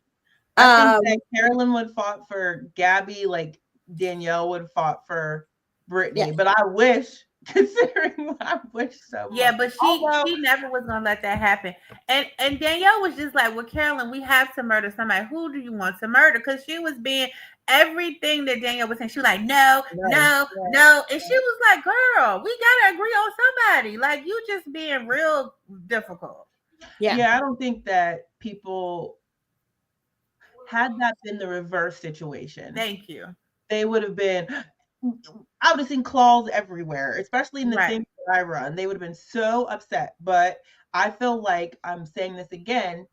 I think that Carolyn would fought for Gabby like Danielle would fought for Britney. But I wish, considering I wish so much. Yeah, but she never was gonna let that happen. And Danielle was just like, well, Carolyn, we have to murder somebody. Who do you want to murder? Because she was being everything that Danielle was saying. She was like, no. And she was like, girl, we gotta agree on somebody. Like, you just being real difficult. Yeah, I don't think that people had that been the reverse situation. Thank you. They would have been, I would have seen claws everywhere, especially in the thing that I run. They would have been so upset. But I feel like, I'm saying this again,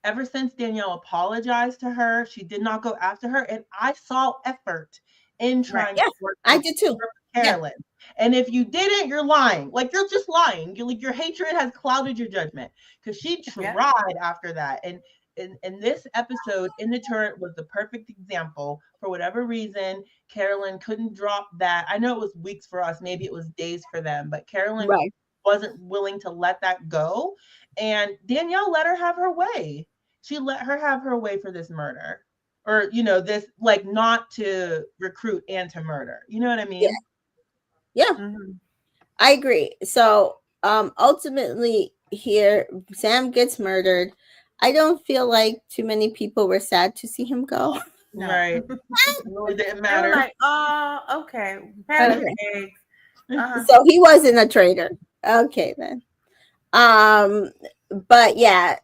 ever since Danielle apologized to her, she did not go after her. And I saw effort in trying to work I did too. Carolyn. And if you didn't, you're lying. Like, you're just lying. Your hatred has clouded your judgment. Because she tried after that. And this episode in the turret was the perfect example. For whatever reason, Carolyn couldn't drop that. I know it was weeks for us, maybe it was days for them, but Carolyn wasn't willing to let that go. And Danielle let her have her way. She let her have her way for this murder. Or, this, like, not to recruit and to murder. You know what I mean? Yeah. I agree. So ultimately here, Sam gets murdered. I don't feel like too many people were sad to see him go. No. Right. It really didn't matter. They were like, oh, okay. So he wasn't a traitor. Okay, then. But yeah,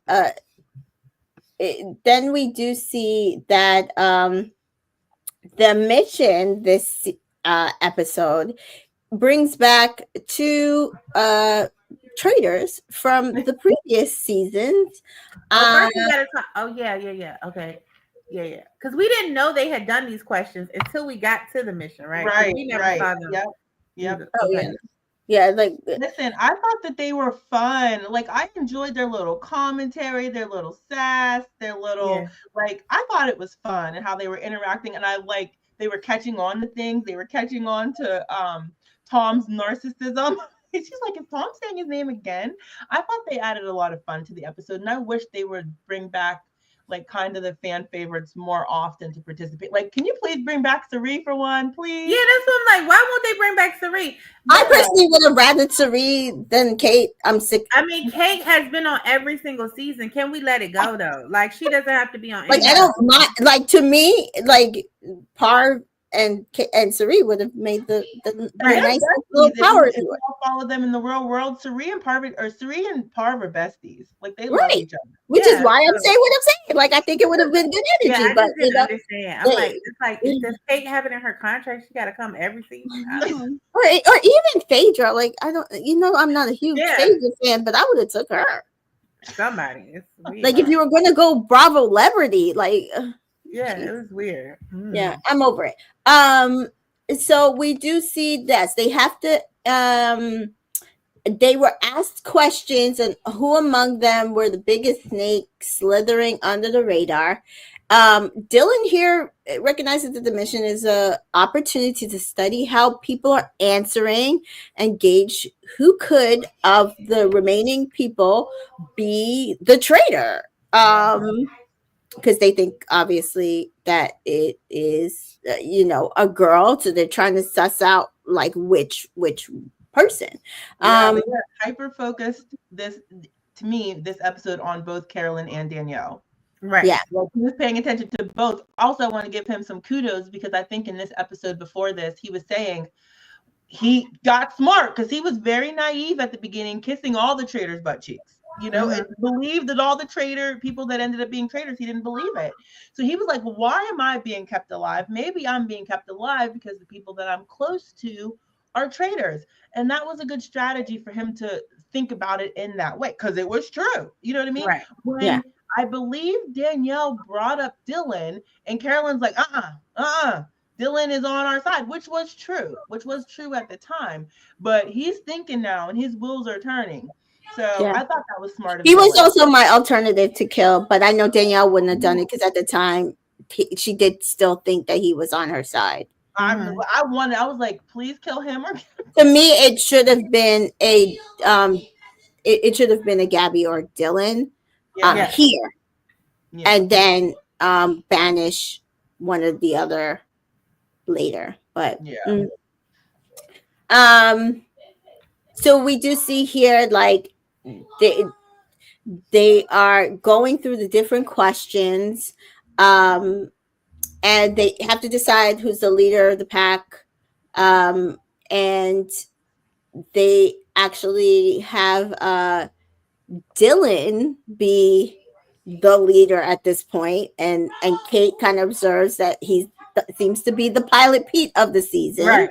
then we do see that the mission this episode brings back two traitors from the previous seasons. Okay. Yeah. Because we didn't know they had done these questions until we got to the mission, right? Right. We never saw them. Yep. Okay. Yeah, like, listen, I thought that they were fun. Like, I enjoyed their little commentary, their little sass, their little like, I thought it was fun and how they were interacting. And they were catching on to things. They were catching on to Tom's narcissism. She's like, is Tom saying his name again? I thought they added a lot of fun to the episode, and I wish they would bring back like kind of the fan favorites more often to participate. Like, can you please bring back Ciara for one, please? Yeah, that's what I'm like. Why won't they bring back Ciara? I personally would have rather Ciara than Kate. I'm sick. I mean, Kate has been on every single season. Can we let it go though? Like, she doesn't have to be on. Like, I don't mind. Like, to me, like Par and Ciara would have made the nice little power to it. Follow them in the real world. Ciara and Par were besties. Like, they love each other. Which is why I'm saying what I'm saying. Like, I think it would have been good energy. Yeah, I but didn't understand. I'm like, it's like, does Kate have it in her contract? She got to come every season. Or even Phaedra. Like, I don't. I'm not a huge Phaedra fan, but I would have took her. Somebody. It's weird. Like, if you were gonna go Bravo celebrity, like. Yeah, it was weird. Yeah, I'm over it. So we do see this. They have to they were asked questions, and who among them were the biggest snake slithering under the radar. Dylan here recognizes that the mission is an opportunity to study how people are answering and gauge who could, of the remaining people, be the traitor. Because they think obviously that it is a girl, so they're trying to suss out like which person. They were hyper focused this episode on both Carolyn and Danielle. Right. Yeah. Like, he was paying attention to both. Also, I want to give him some kudos because I think in this episode before this, he was saying he got smart because he was very naive at the beginning, kissing all the traitors' butt cheeks, and believed that all the traitor people that ended up being traitors, he didn't believe it. So he was like, well, why am I being kept alive? Maybe I'm being kept alive because the people that I'm close to are traitors. And that was a good strategy for him to think about it in that way because it was true. You know what I mean? Right. When I believe Danielle brought up Dylan and Carolyn's like, Dylan is on our side, which was true at the time. But he's thinking now and his wheels are turning. So I thought that was smart of He was Dylan. also my alternative to kill, but I know Danielle wouldn't have done it because at the time she did still think that he was on her side. I was like, please kill him. To me, it should have been it should have been a Gabby or Dylan here, and then banish one or the other later. But so we do see here, like, they are going through the different questions, and they have to decide who's the leader of the pack, and they actually have Dylan be the leader at this point, and Kate kind of observes that he seems to be the pilot Pete of the season, right?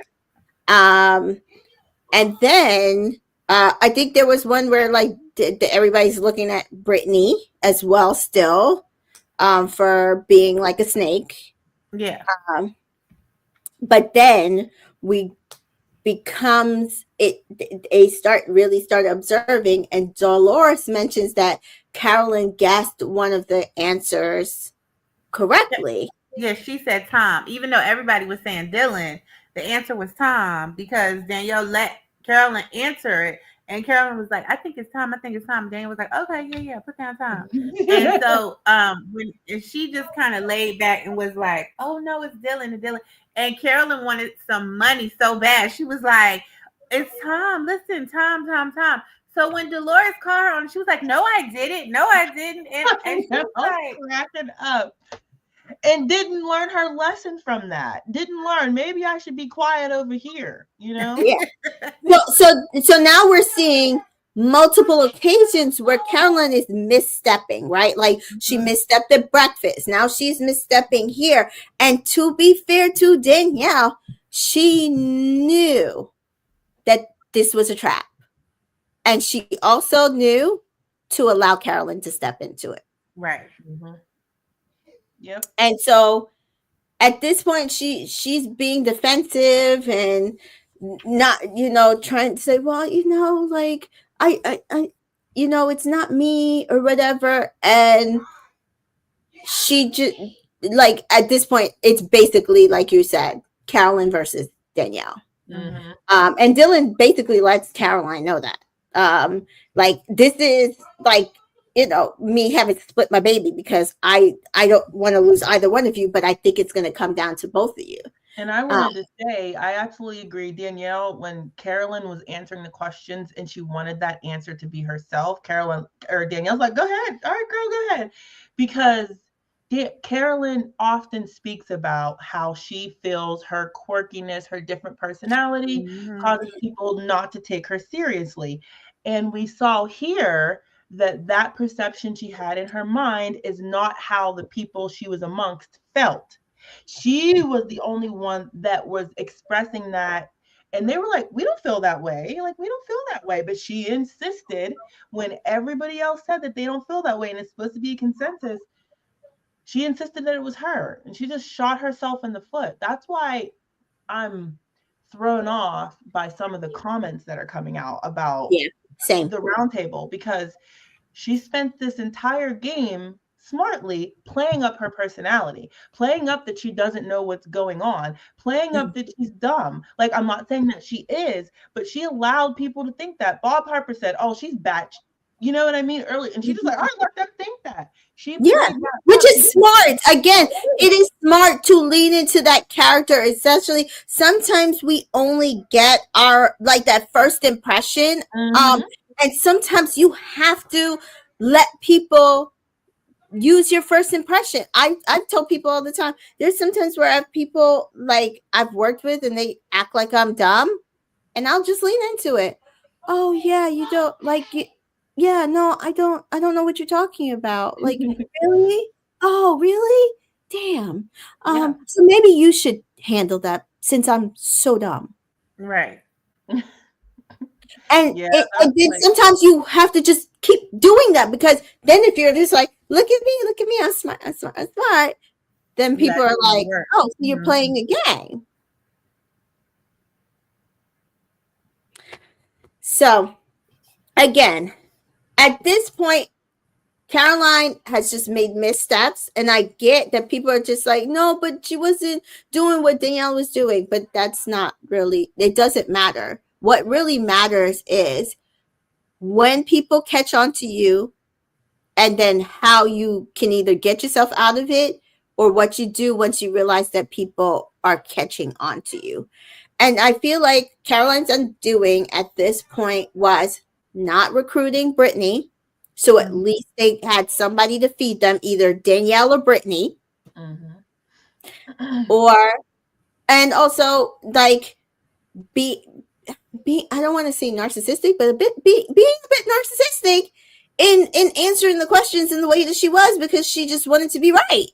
And then I think there was one where like everybody's looking at Britney as well still, for being like a snake. Yeah. But then we they start observing, and Dolores mentions that Carolyn guessed one of the answers correctly. Yeah, she said Tom, even though everybody was saying Dylan. The answer was Tom because Danielle let Carolyn answer it, and Carolyn was like, "I think it's Tom. I think it's Tom." Danielle was like, "Okay, yeah, put down Tom." And so, and she just kind of laid back and was like, "Oh no, it's Dylan and Dylan." And Carolyn wanted some money so bad, she was like, "It's Tom. Listen, Tom." So when Dolores called her on, she was like, "No, I didn't. No, I didn't." And she was like, cracking up. And didn't learn her lesson from that. Didn't learn. Maybe I should be quiet over here. Yeah. So now we're seeing multiple occasions where Carolyn is misstepping, right? Like she misstepped at breakfast. Now she's misstepping here. And to be fair to Danielle, she knew that this was a trap. And she also knew to allow Carolyn to step into it. Right. Yep. And so at this point, she's being defensive and not, trying to say, well, like I it's not me or whatever. And she just, like, at this point, it's basically like you said, Carolyn versus Danielle. And Dylan basically lets Caroline know that. Like, this is like, me having to split my baby because I don't want to lose either one of you, but I think it's going to come down to both of you. And I wanted to say, I absolutely agree. Danielle, when Carolyn was answering the questions and she wanted that answer to be herself, Danielle's like, go ahead. All right, girl, go ahead. Because Carolyn often speaks about how she feels her quirkiness, her different personality causes people not to take her seriously. And we saw here that perception she had in her mind is not how the people she was amongst felt. She was the only one that was expressing that. And they were like, we don't feel that way. Like, we don't feel that way. But she insisted when everybody else said that they don't feel that way and it's supposed to be a consensus. She insisted that it was her. And she just shot herself in the foot. That's why I'm thrown off by some of the comments that are coming out about the roundtable, because she spent this entire game smartly playing up her personality, playing up that she doesn't know what's going on, playing up that she's dumb. Like, I'm not saying that she is, but she allowed people to think that. Bob Harper said, oh, she's batch. You know what I mean? Early, and she's just like, I let them think that. Which is smart. Again, it is smart to lean into that character. Essentially, sometimes we only get our, like, that first impression. And sometimes you have to let people use your first impression. I've told people all the time. There's sometimes where I have people like I've worked with and they act like I'm dumb, and I'll just lean into it. Oh yeah, you don't like it. Yeah, no, I don't know what you're talking about. Like, really? Oh, really? Damn. So maybe you should handle that since I'm so dumb. Right. And, and then sometimes you have to just keep doing that, because then if you're just like, look at me, I'm smart, I'm smart, then people are like, oh, so you're playing a game. So again, at this point, Caroline has just made missteps, and I get that people are just like, no, but she wasn't doing what Danielle was doing, but that's not really, it doesn't matter. What really matters is when people catch on to you, and then how you can either get yourself out of it, or what you do once you realize that people are catching on to you. And I feel like Caroline's undoing at this point was not recruiting Britney. So at least they had somebody to feed them, either Danielle or Britney. And also like I don't want to say narcissistic, but being a bit narcissistic in answering the questions in the way that she was, because she just wanted to be right.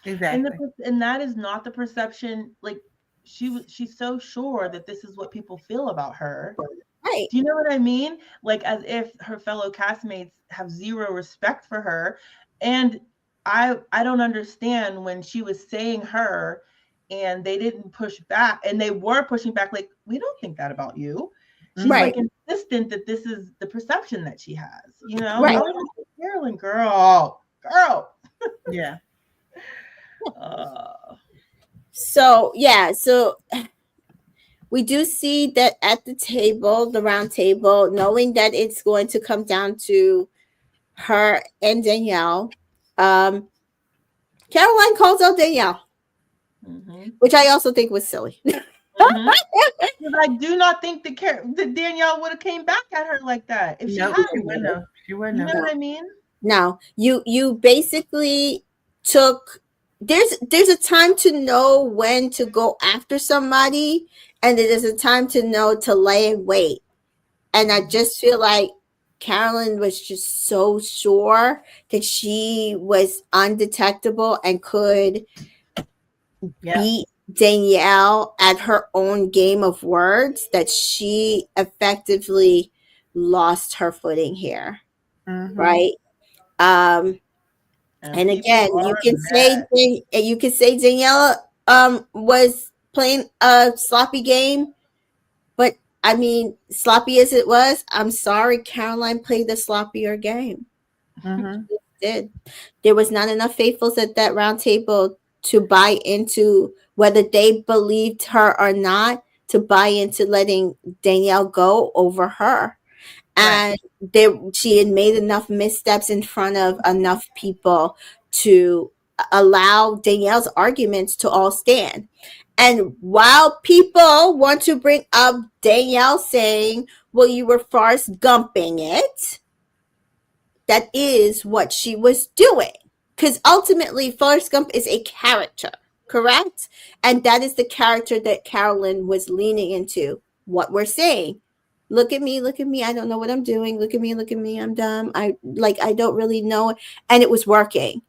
Exactly. And that is not the perception. Like she's so sure that this is what people feel about her. Right. Do you know what I mean? Like, as if her fellow castmates have zero respect for her. And I don't understand when she was saying her and they didn't push back, and they were pushing back, like, we don't think that about you. She's like insistent that this is the perception that she has, you know? Right. Oh, Carolyn, girl. Yeah. So we do see that at the table, the round table, knowing that it's going to come down to her and Danielle, Caroline calls out Danielle, which I also think was silly. Because I do not think that Danielle would have came back at her like that if she hadn't. She wouldn't. You know what I mean? No, you basically took. There's a time to know when to go after somebody, and there's a time to know to lay in wait. And I just feel like Carolyn was just so sure that she was undetectable and could beat Danielle at her own game of words, that she effectively lost her footing here. Right? And again, you can say Danielle was playing a sloppy game, but I mean, sloppy as it was, I'm sorry, Caroline played the sloppier game. She did. There was not enough faithfuls at that round table to buy into, whether they believed her or not, to buy into letting Danielle go over her. And she had made enough missteps in front of enough people to allow Danielle's arguments to all stand. And while people want to bring up Danielle saying, well, you were Forrest Gumping it, that is what she was doing. Because ultimately, Forrest Gump is a character, correct? And that is the character that Carolyn was leaning into. What we're saying. Look at me, I don't know what I'm doing. Look at me, I'm dumb. I don't really know. And it was working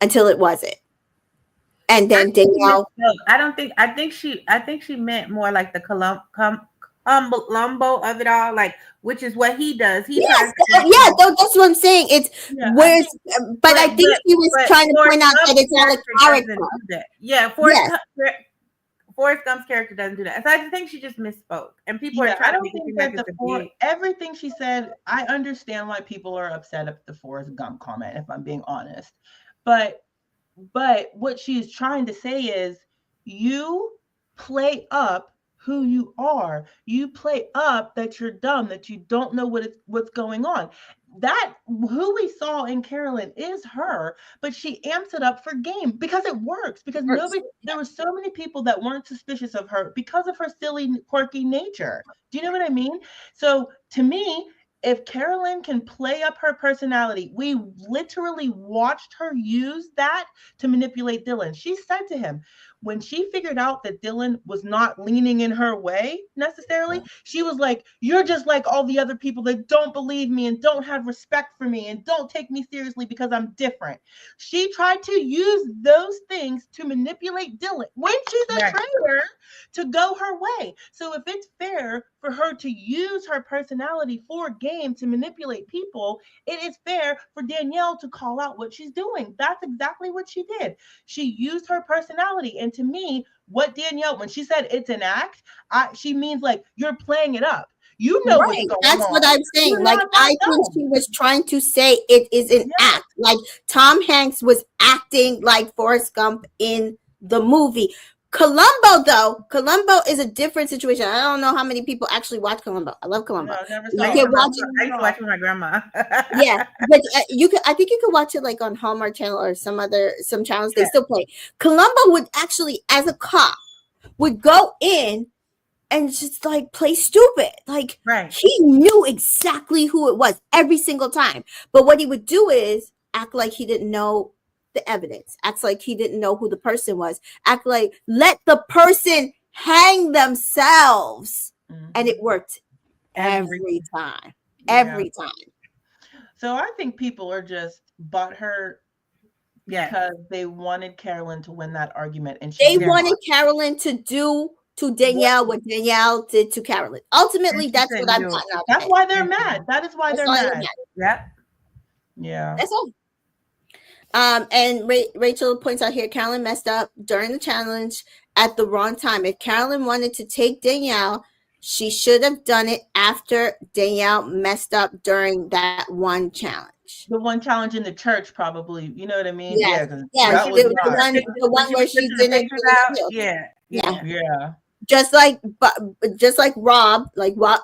until it wasn't. And then Danielle. I think she meant more like the Columbo of it all, like, which is what he does. That's what I'm saying. It's where's, but I think she was trying to point out that it's all a character. Yeah, Forrest Gump's character doesn't do that. So I think she just misspoke. And people are trying to think that everything she said, I understand why people are upset at the Forrest Gump comment, if I'm being honest. But what she's trying to say is, you play up who you are. You play up that you're dumb, that you don't know what's going on. That who we saw in Carolyn is her, but she amps it up for game because it works. Because there were so many people that weren't suspicious of her because of her silly, quirky nature. Do you know what I mean? So to me, if Carolyn can play up her personality, we literally watched her use that to manipulate Dylan. She said to him, when she figured out that Dylan was not leaning in her way necessarily, she was like, you're just like all the other people that don't believe me and don't have respect for me and don't take me seriously because I'm different. She tried to use those things to manipulate Dylan when she's a traitor to go her way. So if it's fair for her to use her personality for game to manipulate people, it is fair for Danielle to call out what she's doing. That's exactly what she did. She used her personality. And to me, what Danielle, when she said it's an act, she means like you're playing it up. You know what's going That's on. what I'm saying. Like, I think she was trying to say it is an act. Like, Tom Hanks was acting like Forrest Gump in the movie. Columbo, though, Columbo is a different situation. I don't know how many people actually watch Columbo. I love Columbo. No, never I used to watch with my grandma. Yeah, but you can. I think you can watch it like on Hallmark Channel or some channels. They still play. Columbo would actually, as a cop, would go in and just like play stupid. Like he knew exactly who it was every single time. But what he would do is act like he didn't know the evidence, acts like he didn't know who the person was, act like let the person hang themselves. And it worked every time. Every time. So I think people are just butthurt because they wanted Carolyn to win that argument, and they wanted Carolyn to do to Danielle what Danielle did to Carolyn. Ultimately, that's what I've gotten out. That's why they're mad. That is why they're mad. Yeah. That's all. And Rachel points out here, Carolyn messed up during the challenge at the wrong time. If Carolyn wanted to take Danielle, she should have done it after Danielle messed up during that one challenge. The one challenge in the church, probably. You know what I mean? Yes. Yeah. The one where she didn't. Yeah. Just like Rob,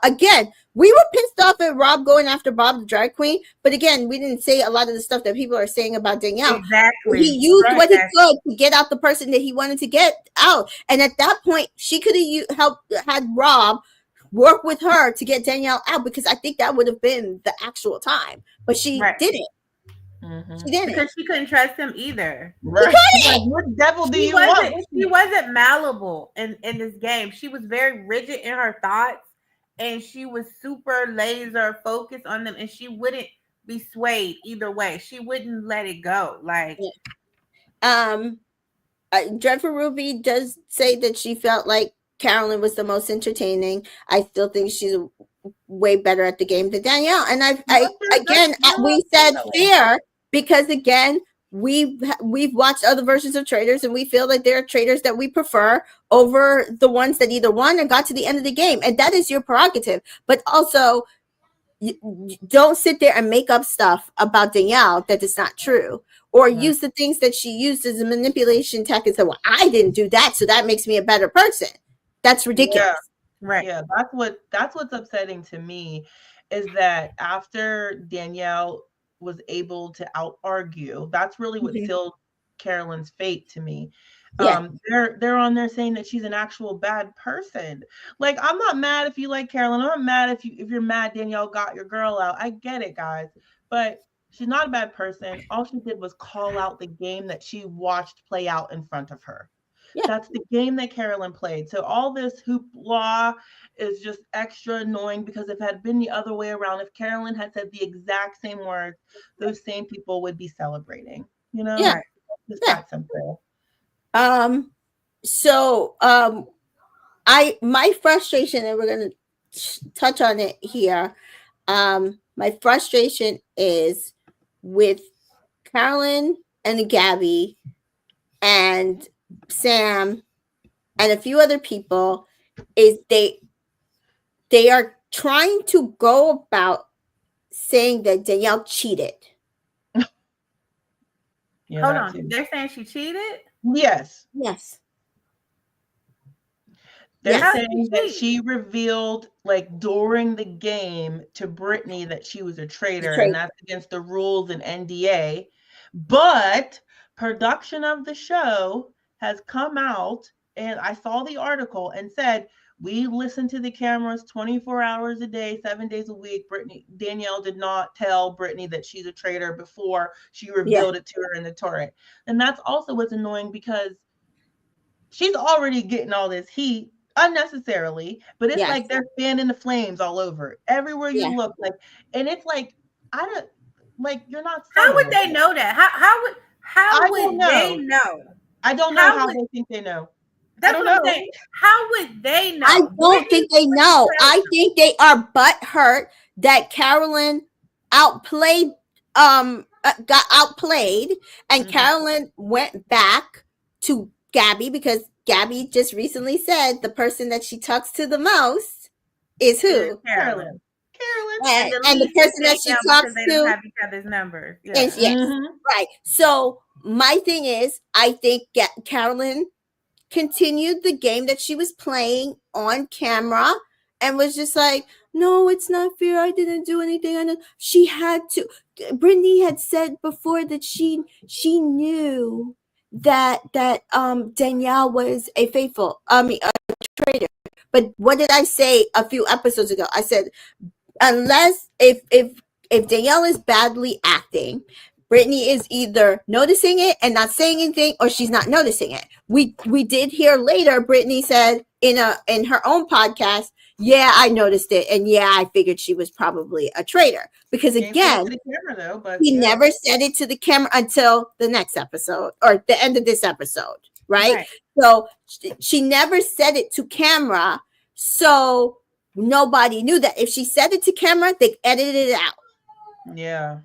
again, we were pissed off at Rob going after Bob the drag queen, but again, we didn't say a lot of the stuff that people are saying about Danielle. Exactly. He used what he could to get out the person that he wanted to get out, and at that point, she could have had Rob work with her to get Danielle out, because I think that would have been the actual time, but she didn't. She didn't, because she couldn't trust him either. Right. Like, what devil do you want? She wasn't malleable in this game. She was very rigid in her thoughts, and she was super laser focused on them, and she wouldn't be swayed either way. She wouldn't let it go. Like, Dreadful Ruby does say that she felt like Carolyn was the most entertaining. I still think she's way better at the game than Danielle. And we said fair, because again, we've watched other versions of Traitors, and we feel that there are Traitors that we prefer over the ones that either won or got to the end of the game, and that is your prerogative. But also, you don't sit there and make up stuff about Danielle that is not true, or use the things that she used as a manipulation tactic and say, well, I didn't do that, so that makes me a better person. That's ridiculous. Yeah, that's what's upsetting to me, is that after Danielle was able to out argue, that's really what sealed Carolyn's fate to me. They're on there saying that she's an actual bad person. Like, I'm not mad if you like Carolyn. I'm not mad if you're mad Danielle got your girl out. I get it, guys, but she's not a bad person. All she did was call out the game that she watched play out in front of her. That's the game that Carolyn played. So all this hoopla is just extra annoying, because if it had been the other way around, if Carolyn had said the exact same words, those same people would be celebrating. You know? Just that simple. So my frustration, and we're gonna touch on it here. My frustration is with Carolyn and Gabby and Sam and a few other people, is they are trying to go about saying that Danielle cheated. Hold on, they're saying she cheated? Yes. They're Yes. saying that she revealed, like, during the game to Britney that she was a traitor, and that's against the rules and NDA. But production of the show has come out, and I saw the article and said, We listened to the cameras 24 hours a day, 7 days a week. Danielle did not tell Britney that she's a traitor before she revealed it to her in the turret. And that's also what's annoying because she's already getting all this heat unnecessarily, but it's like they're fanning the flames all over everywhere you look. Like, and it's like, I don't like, you're not. How would they know that? How would they know? I don't know how they think they know. That's what I'm saying. How would they know? I don't think they know. I think they are butthurt that Carolyn outplayed, got outplayed, and Carolyn went back to Gabby because Gabby just recently said the person that she talks to the most is who? Carolyn. And the person that she talks to have each other's numbers. is right. So my thing is, I think Carolyn continued the game that she was playing on camera and was just like, no, it's not fair. I didn't do anything. She had to. Britney had said before that she knew that Danielle was a traitor. But what did I say a few episodes ago? I said, unless if Danielle is badly acting, Britney is either noticing it and not saying anything, or she's not noticing it. We did hear later. Britney said in her own podcast, "Yeah, I noticed it, and yeah, I figured she was probably a traitor." Because again, he never said it to the camera until the next episode or the end of this episode, right? So she never said it to camera, so nobody knew that. If she said it to camera, they edited it out. Yeah.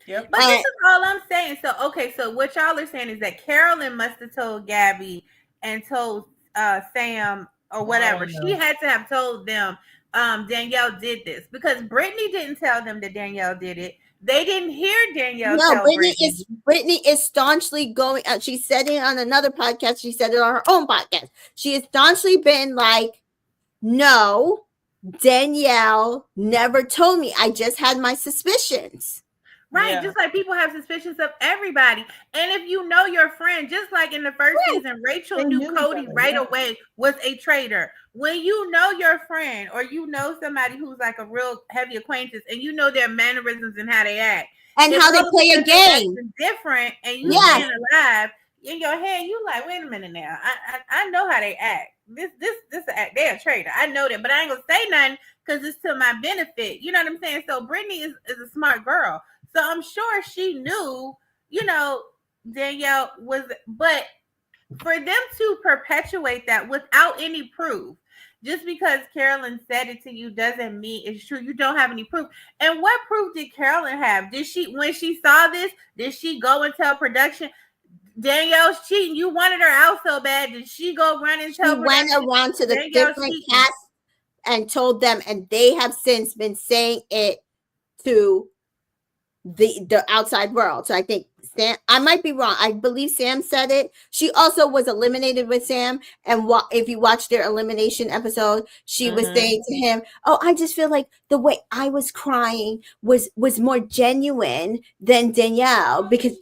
Yep. But this is all I'm saying. So what y'all are saying is that Carolyn must have told Gabby and told Sam or whatever. She had to have told them Danielle did this because Britney didn't tell them that Danielle did it. They didn't hear Danielle. No, Britney is staunchly going. She said it on another podcast. She said it on her own podcast. She has staunchly been like, no, Danielle never told me. I just had my suspicions. Right, just like people have suspicions of everybody. And if you know your friend, just like in the first season, Rachel knew Cody right away was a traitor. When you know your friend or you know somebody who's like a real heavy acquaintance and you know their mannerisms and how they act. And how they play a game. Different and you stand alive, in your head, you like, wait a minute now. I know how they act. This they're a traitor. I know that, but I ain't gonna say nothing because it's to my benefit. You know what I'm saying? So Britney is a smart girl. So I'm sure she knew, Danielle was, but for them to perpetuate that without any proof, just because Carolyn said it to you doesn't mean it's true. You don't have any proof. And what proof did Carolyn have? Did she, when she saw this, did she go and tell production, Danielle's cheating? You wanted her out so bad. Did she go run and tell production? She went around to the different cast and told them, and they have since been saying it to the outside world. So I think Sam, I might be wrong. I believe Sam said it. She also was eliminated with Sam. And if you watch their elimination episode, she was saying to him, oh, I just feel like the way I was crying was more genuine than Danielle because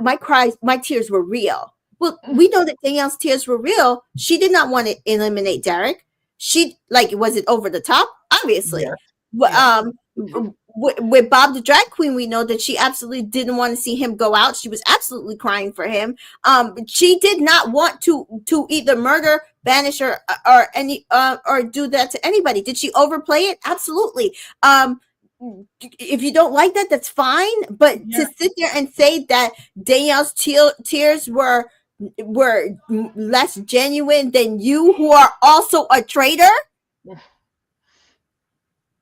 my tears were real. Well, we know that Danielle's tears were real. She did not want to eliminate Derek. Was it over the top? Obviously. Yeah. With Bob the drag queen, we know that she absolutely didn't want to see him go out. She was absolutely crying for him. She did not want to either murder, banish, or do that to anybody. Did she overplay it? Absolutely. If you don't like that, that's fine. But to sit there and say that Danielle's tears were less genuine than you, who are also a traitor.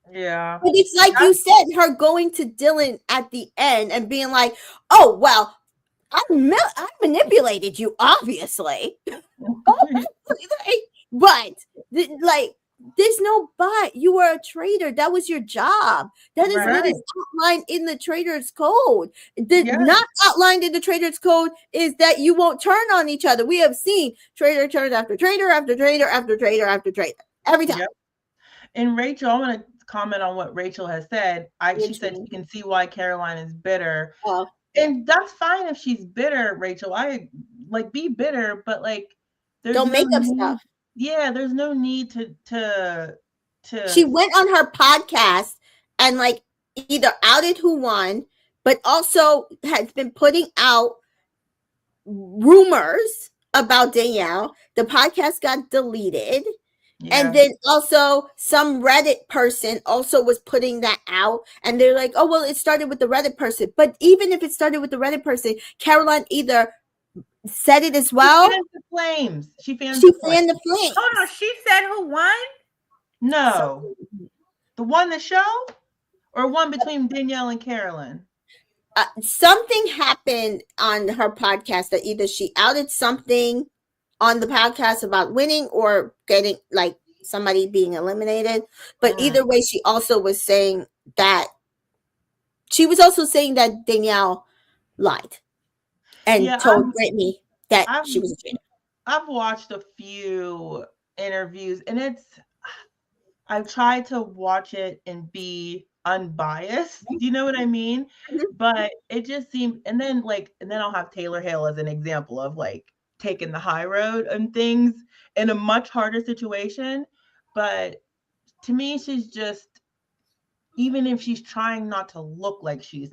Yeah. But it's like you said, her going to Dylan at the end and being like, oh, well, I manipulated you, obviously. But, there's no but. You were a traitor. That was your job. That is what is outlined in the Traitors Code. Not outlined in the Traitors Code is that you won't turn on each other. We have seen traitor turns after traitor after traitor after traitor after traitor. Every time. Yep. And Rachel, I want to comment on what Rachel has said. She said she can see why Caroline is bitter. And that's fine if she's bitter, Rachel. I be bitter, but don't make up stuff. Yeah, there's no need She to went on her podcast and like either outed who won, but also has been putting out rumors about Danielle. The podcast got deleted. And yeah. then also some Reddit person also was putting that out, and they're like, oh, well, it started with the Reddit person. But even if it started with the Reddit person, Caroline either said it as She well. fans the flames. She fans She the flames. fanned the flames. Hold on, she said who won? No. The one the show? Or one between Danielle and Carolyn? Something happened on her podcast that either she outed something on the podcast about winning or getting like somebody being eliminated. But either way, she also was saying that Danielle lied and told Britney that she was a traitor. I've watched a few interviews, and I've tried to watch it and be unbiased. Do you know what I mean? But it just seemed, and then I'll have Taylor Hale as an example of like taking the high road and things in a much harder situation. But to me, she's just, even if she's trying not to look like she's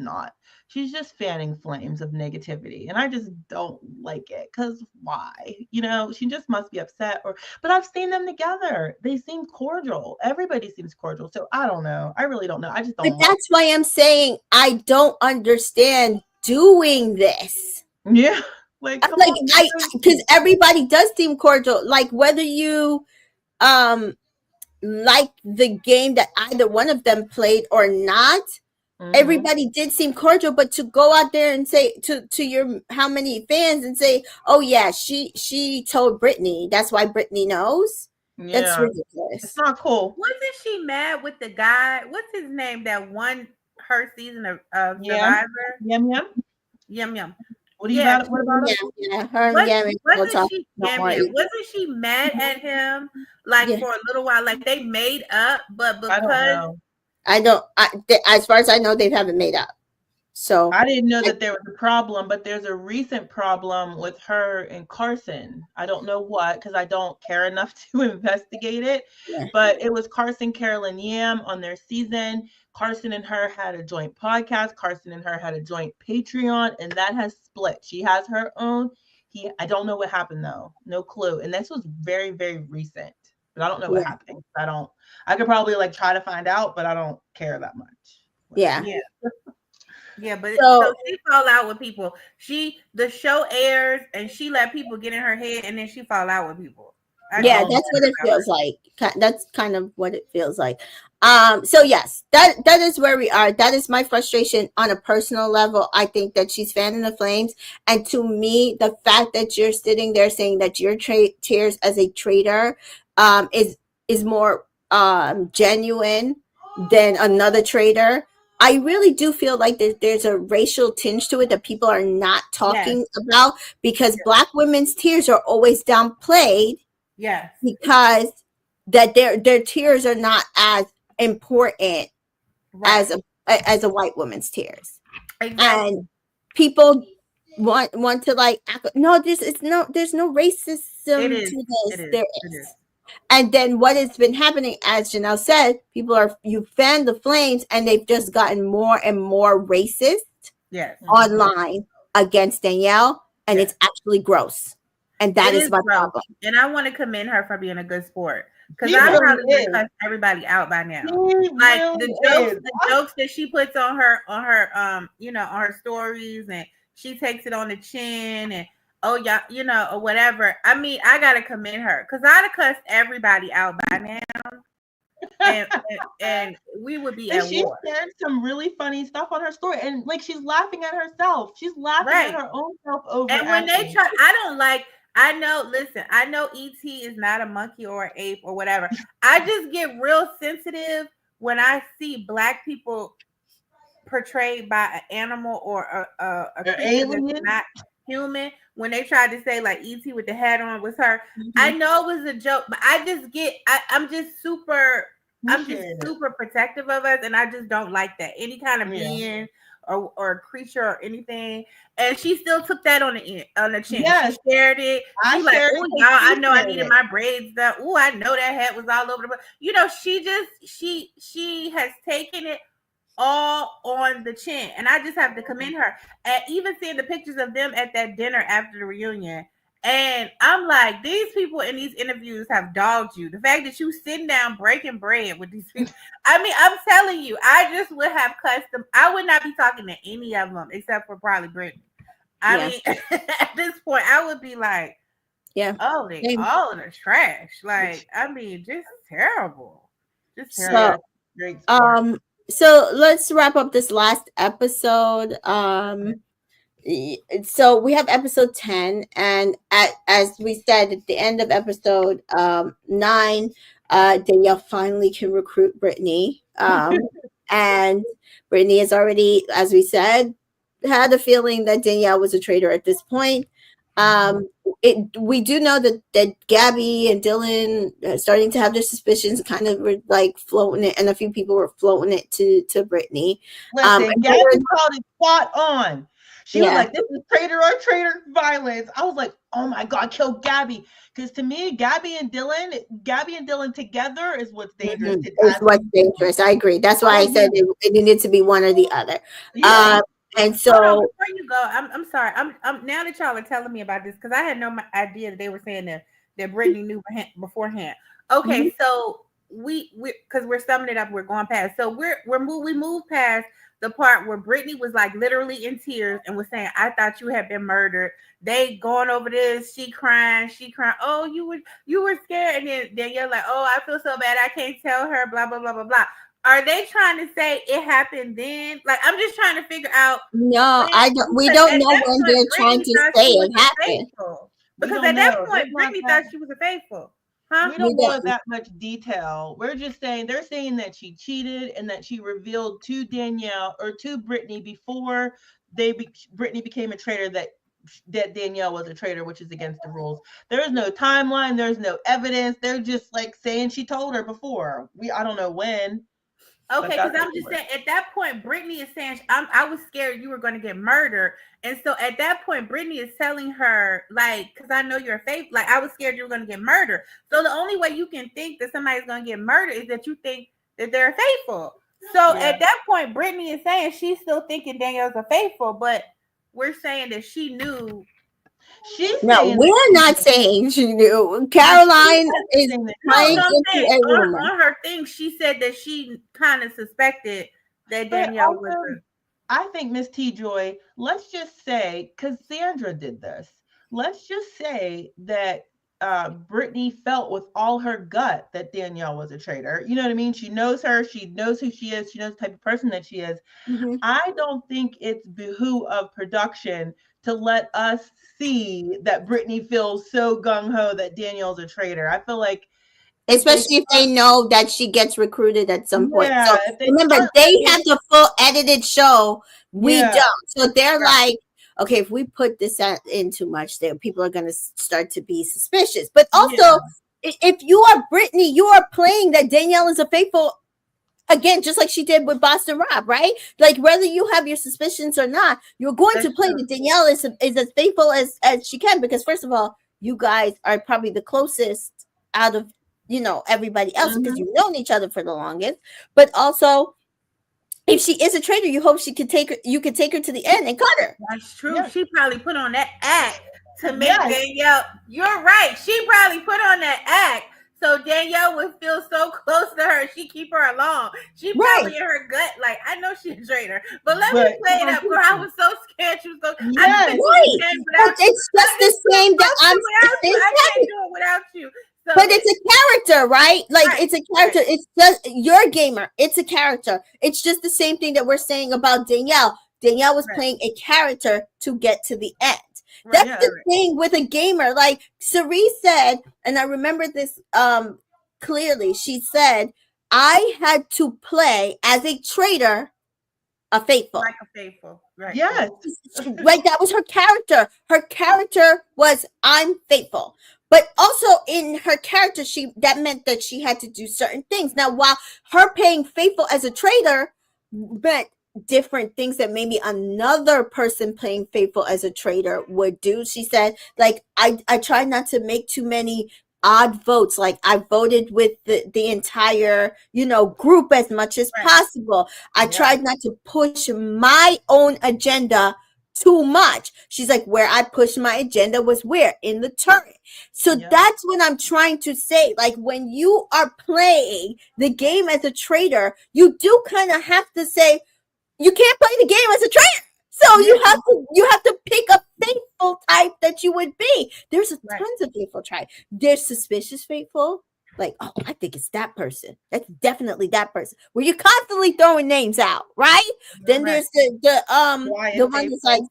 just fanning flames of negativity. And I just don't like it, because why? She just must be upset. But I've seen them together. They seem cordial. Everybody seems cordial. So I don't know. I really don't know. I just don't. But that's why I'm saying I don't understand doing this. Yeah. Because everybody does seem cordial. Like whether you like the game that either one of them played or not, everybody did seem cordial. But to go out there and say to your how many fans and say, oh yeah, she told Britney, that's why Britney knows. Yeah. That's ridiculous. It's not cool. Wasn't she mad with the guy? What's his name that won her season of Survivor? Yum. What about him? Yeah, her and Gabby. Wasn't she mad at him for a little while? Like they made up, but because I don't. As far as I know, they haven't made up. So I didn't know that there was a problem, but there's a recent problem with her and Carson. I don't know what, because I don't care enough to investigate it. Yeah. But it was Carson, Carolyn, Yam on their season. Carson and her had a joint podcast. Carson and her had a joint Patreon, and that has split. She has her own. I don't know what happened though. No clue. And this was very, very recent. But I don't know what happened. I could probably try to find out, but I don't care that much. Yeah. Yeah, but so she fall out with people. The show airs and she let people get in her head, and then she fall out with people. That's what it feels like. That's kind of what it feels like. So yes, that is where we are. That is my frustration on a personal level. I think that she's fanning the flames, and to me, the fact that you're sitting there saying that your tears as a traitor is more genuine than another traitor. I really do feel like there's a racial tinge to it that people are not talking about, because Black women's tears are always downplayed. Yes. Because that their tears are not as important as a white woman's tears. Exactly. And people want to there's no racism to this. There is. And then what has been happening, as Janelle said, you fan the flames, and they've just gotten more and more racist online against Danielle, and it's actually gross. And that is my problem. And I want to commend her for being a good sport, because I probably cuss everybody out by now. The jokes that she puts on her on her stories, and she takes it on the chin, and or whatever. I mean, I gotta commend her, because I'd have cussed everybody out by now, and we would be at war. She shared some really funny stuff on her story, and she's laughing at herself. She's laughing at her own self over. And when they try, I know ET is not a monkey or an ape or whatever. I just get real sensitive when I see Black people portrayed by an animal or a creature that's not human. When they tried to say ET with the hat on was her, I know it was a joke, but I just I'm just super protective of us, and I just don't like that. Any kind of being or creature or anything, and she still took that on the chin. Yes. She shared it. I She like, shared oh it y'all, I she know I shared needed it. my braids done. Oh, I know that hat was all over the place. You know, she has taken it all on the chin, and I just have to commend her. And even seeing the pictures of them at that dinner after the reunion, and I'm like, these people in these interviews have dogged you. The fact that you sitting down breaking bread with these people, I mean, I'm telling you, I just would have cussed them. I would not be talking to any of them except for probably Britney. I mean, at this point, I would be like, Yeah. oh, they all in the trash. Like, I mean, just terrible. Just So, terrible. Great sport. so let's wrap up this last episode. So we have episode 10, and as we said at the end of episode 9, Danielle finally can recruit Britney. And Britney has already, as we said, had a feeling that Danielle was a traitor at this point. We do know that Gabby and Dylan are starting to have their suspicions, kind of were like floating it, and a few people were floating it to Britney. Listen, Gabby called it spot on. She was like, this is traitor on traitor violence. I was like, oh my God, kill Gabby. Because to me, Gabby and Dylan together is what's dangerous. It's what's dangerous. I agree. That's why I said it needed to be one or the other. Yeah. And so before you go, I'm sorry. I'm now that y'all are telling me about this, because I had no idea that they were saying that Britney knew beforehand. Okay, so we because we're summing it up, we're going past. So we moved past the part where Britney was like literally in tears and was saying, "I thought you had been murdered." They going over this, she crying. Oh, you were scared, and then Danielle like, "Oh, I feel so bad, I can't tell her." Blah blah blah blah blah. Are they trying to say it happened then? Like, I'm just trying to figure out. No, I don't. We don't know when they're trying to say it happened. Because at that point, Britney thought she was a faithful. Huh? We don't know that much detail. We're just saying they're saying that she cheated and that she revealed to Danielle or to Britney before Britney became a traitor that Danielle was a traitor, which is against the rules. There is no timeline. There's no evidence. They're just like saying she told her before. I don't know when. Okay, because I'm just saying, at that point, Britney is saying, I was scared you were going to get murdered. And so at that point, Britney is telling her, like, because I know you're a faith, like, I was scared you were going to get murdered. So the only way you can think that somebody's going to get murdered is that you think that they're faithful. So at that point, Britney is saying she's still thinking Danielle's a faithful, but we're saying that she knew. No, we're not saying she knew. Caroline is playing into a rumor. On her thing, she said that she kind of suspected that Danielle was. I think, Miss T. Joy, let's just say, because Sandra did this, let's just say that Britney felt with all her gut that Danielle was a traitor. You know what I mean? She knows her. She knows who she is. She knows the type of person that she is. I don't think it's behoove of production to let us see that Britney feels so gung-ho that Danielle's a traitor. I feel like, especially if they know that she gets recruited at some point. So remember, they have the full edited show. We don't. So they're like, okay, if we put this in too much, there people are going to start to be suspicious. But also, if you are Britney, you are playing that Danielle is a faithful. Again, just like she did with Boston Rob, right? Like, whether you have your suspicions or not, you're going to play that Danielle is as faithful as she can. Because first of all, you guys are probably the closest out of everybody else because you've known each other for the longest. But also, if she is a traitor, you hope you could take her to the end and cut her. That's true. Yeah. She probably put on that act to make Danielle. You're right. She probably put on that act so Danielle would feel so close to her. She keep her along. She probably in her gut, like, I know she's a traitor, but let me play it up. Girl, I was so scared she was going. It's just the same that I can't do it without you. So, but it's a character, right? Like, it's a character. Right. It's just, you're a gamer. It's a character. It's just the same thing that we're saying about Danielle. Danielle was playing a character to get to the end. That's the thing with a gamer. Like Cerise said, and I remember this clearly. She said, I had to play as a traitor, a faithful. Like a faithful. Right. Yes. Like, that was her character. Her character was, I'm faithful. But also in her character, that meant that she had to do certain things. Now, while her playing faithful as a traitor meant different things that maybe another person playing faithful as a traitor would do. She said, like, I try not to make too many odd votes. Like, I voted with the entire, group as much as possible. I tried not to push my own agenda too much. She's like, where I pushed my agenda was where? In the turret. So that's what I'm trying to say. Like, when you are playing the game as a traitor, you do kind of have to say, you can't play the game as a traitor. So you have to pick a faithful type that you would be. There's tons of faithful type. There's suspicious faithful. Like, oh, I think it's that person. That's definitely that person. Where you're constantly throwing names out, right? Then there's the one that's like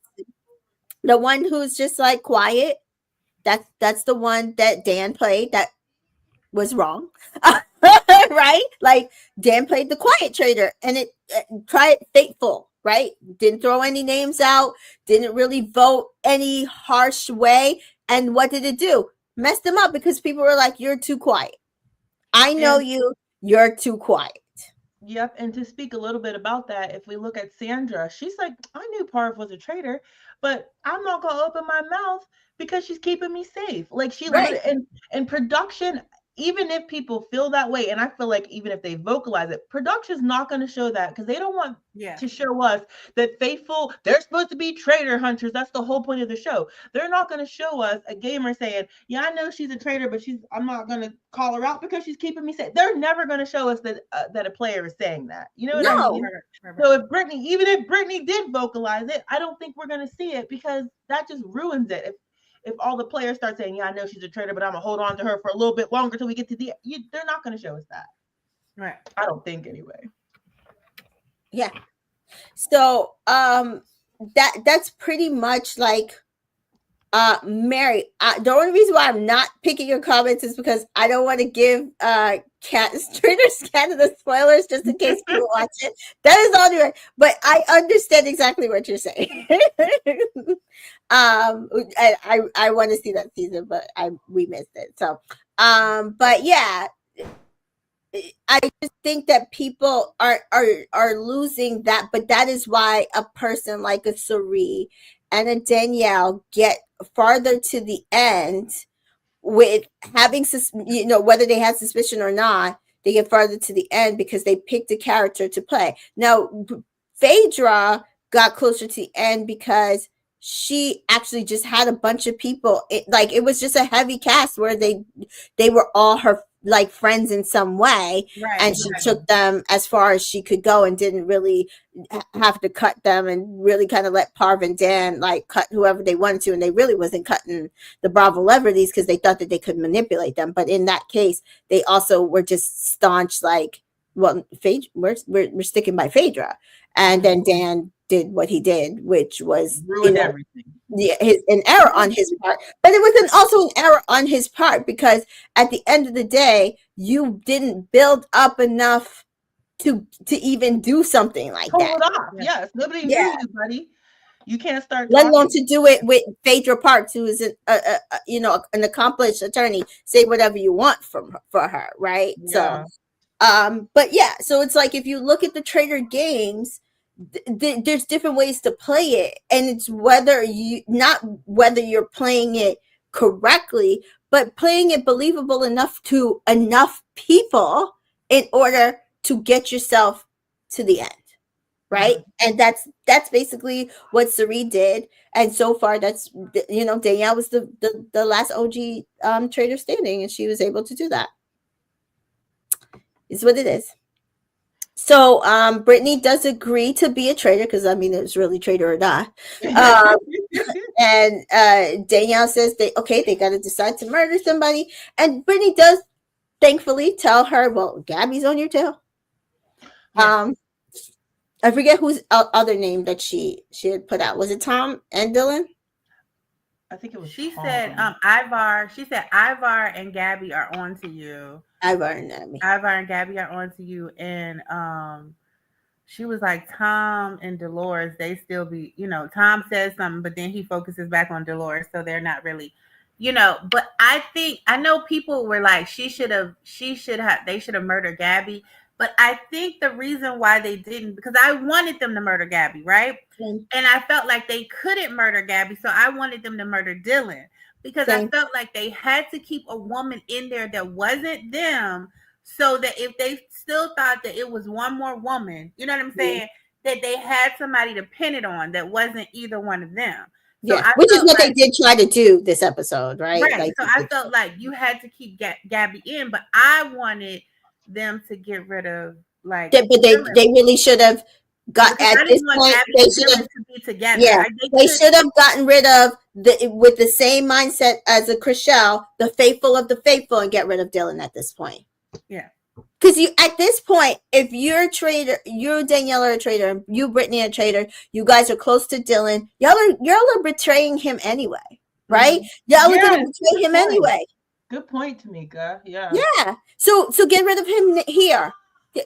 the one who's just like quiet. That's the one that Dan played. That was wrong. Right? Like, Dan played the quiet traitor, and it tried faithful, right? Didn't throw any names out, didn't really vote any harsh way. And what did it do? Messed them up, because people were like, you're too quiet. I know you're too quiet. Yep. And to speak a little bit about that, if we look at Sandra, she's like, I knew Parv was a traitor, but I'm not going to open my mouth because she's keeping me safe. Like, she in production, even if people feel that way, and I feel like even if they vocalize it, production's not going to show that, because they don't want to show us that faithful, they're supposed to be traitor hunters. That's the whole point of the show. They're not going to show us a gamer saying, yeah, I know she's a traitor, but I'm not going to call her out because she's keeping me safe. They're never going to show us that that a player is saying that. You know what I mean? So even if Britney did vocalize it, I don't think we're going to see it, because that just ruins it. If all the players start saying, yeah, I know she's a traitor, but I'm going to hold on to her for a little bit longer till we get to they're not going to show us that. Right. I don't think, anyway. Yeah. So that's pretty much like Mary. The only reason why I'm not picking your comments is because I don't want to give Traitors Canada spoilers, just in case people watch it. That is all right. But I understand exactly what you're saying. I want to see that season, but we missed it. So but yeah, I just think that people are losing that, but that is why a person like a Ciara and a Danielle get farther to the end with having, whether they had suspicion or not, they get farther to the end because they picked a character to play. Now, Phaedra got closer to the end because she actually just had a bunch of people. It was just a heavy cast where they were all her like friends in some way, and she took them as far as she could go and didn't really have to cut them, and really kind of let Parv and Dan like cut whoever they wanted to, and they really wasn't cutting the Bravo celebrities because they thought that they could manipulate them. But in that case, they also were just staunch, like, well, we're sticking by Phaedra, and then Dan did what he did, which was ruined everything. Yeah, an error on his part, but it was also an error on his part, because at the end of the day, you didn't build up enough to even do something like that. Hold off. Yes, nobody knew you, buddy. You can't start. Let alone to do it with Phaedra Parks, who is an accomplished attorney. Say whatever you want for her, right? Yeah. So, but yeah, so it's like, if you look at the Traitor games, there's different ways to play it, and it's whether you're playing it correctly, but playing it believable enough to enough people in order to get yourself to the end, right? And that's basically what Ciara did, and so far that's Danielle was the last OG traitor standing, and she was able to do that. Is what it is. So Britney does agree to be a traitor, because it was really traitor or not. And Danielle says they got to decide to murder somebody, and Britney does thankfully tell her, well, Gabby's on your tail. Yes. I forget whose other name that she had put out. Was it Tom and Dylan? I think it was. She said Ivar. She said Ivar and Gabby are on to you. Ivar and Gabby are on to you, and she was like, Tom and Dolores, they still be, Tom says something, but then he focuses back on Dolores, so they're not really, but I know people were like, they should have murdered Gabby, But I think the reason why they didn't, because I wanted them to murder Gabby, right? Same. And I felt like they couldn't murder Gabby, so I wanted them to murder Dylan because I Same. felt like they had to keep a woman in there that wasn't them, so that if they still thought that it was one more woman, you know what I'm saying, that they had somebody to pin it on that wasn't either one of them. So Yeah, I which is felt what like, they did try to do this episode, right? right. Like, So I felt like you had to keep Gabby in, but I wanted them to get rid of like but Dylan, they really should have got because at I this didn't want point. Gabby They and should Dylan have, to be together. yeah, they could- should have gotten rid of with the same mindset as a Chrishell, the faithful of the faithful, and get rid of Dylan at this point. Yeah. Because you, at this point, if you're a traitor, you Danielle are a traitor, and you Britney are a traitor, you guys are close to Dylan. Y'all are betraying him anyway, right? Y'all are gonna betray him anyway. Good point, Tamika. Yeah. Yeah. So get rid of him here.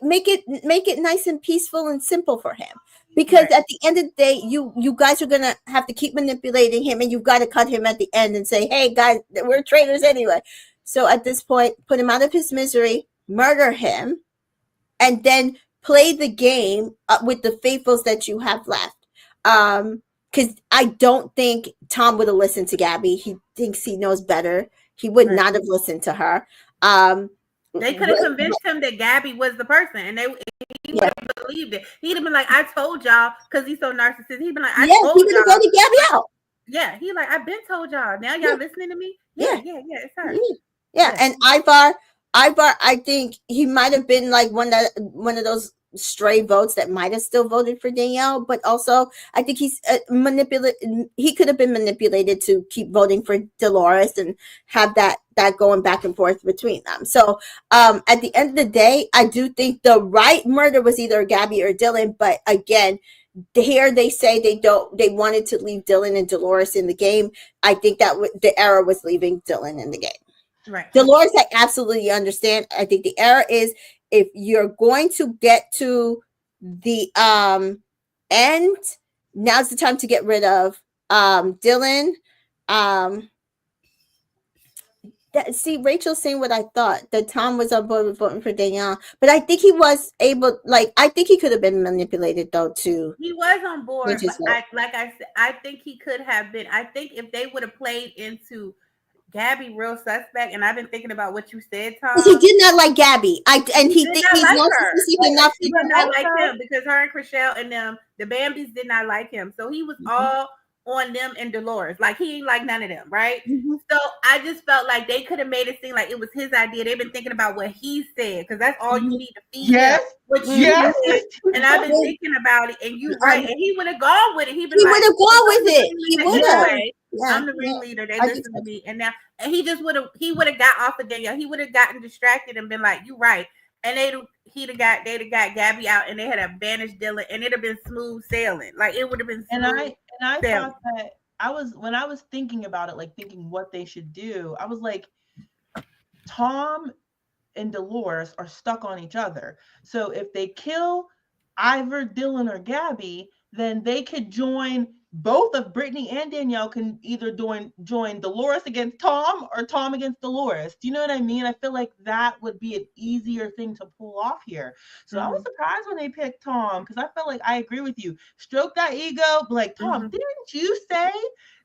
Make it nice and peaceful and simple for him. Because at the end of the day, you guys are gonna have to keep manipulating him, and you've got to cut him at the end and say, "Hey guys, we're traitors anyway." So at this point, put him out of his misery, murder him, and then play the game with the faithfuls that you have left. Because I don't think Tom would have listened to Gabby. He thinks he knows better. He would not have listened to her. They could have convinced him that Gabby was the person, and he would have believed it. He'd have been like, "I told y'all," because he's so narcissistic. He'd been like, "I told he would have y'all." voted Gabby out. Yeah, he like, "I've been told y'all. Now y'all listening to me." Yeah, it's her. Yeah, and Ivar, I think he might have been like one of those stray votes that might have still voted for Danielle, but also I think he's he could have been manipulated to keep voting for Dolores and have that going back and forth between them. So at the end of the day, I do think the right murder was either Gabby or Dylan, but again, here they say they wanted to leave Dylan and Dolores in the game. I think that the error was leaving Dylan in the game. Right. Dolores, I absolutely understand. I think the error is if you're going to get to the end, now's the time to get rid of Dylan. See, Rachel's saying what I thought, that Tom was on board with voting for Danielle, but I think he was able, I think he could have been manipulated though too. He was on board, but like I said, I think he could have been. I think if they would have played into Gabby real suspect, and I've been thinking about what you said, Tom. He did not like Gabby. He thinks he's like narcissistic enough to not like him, because her and Chrishell and them, the Bambis, did not like him. So he was all on them and Dolores. Like, he ain't like none of them, right? So I just felt like they could have made it seem like it was his idea. They've been thinking about what he said, because that's all you need to feed him. What you said. And I've been thinking about it, and you're right. And he would have gone with it. He would have gone with it. He would have. I'm the ringleader. They listen to me, and now he just would have. He would have got off of Danielle. He would have gotten distracted and been like, "You right." And they'd have got Gabby out, and they had a banished Dylan, and it'd have been smooth sailing. Like, it would have been. And I thought that when I was thinking about it, like thinking what they should do, I was like, Tom and Dolores are stuck on each other. So if they kill either Dylan or Gabby, then they could join. Both of Britney and Danielle can either join Dolores against Tom or Tom against Dolores. Do you know what I mean? I feel like that would be an easier thing to pull off here. So I was surprised when they picked Tom, because I felt like, I agree with you. Stroke that ego, like, Tom, didn't you say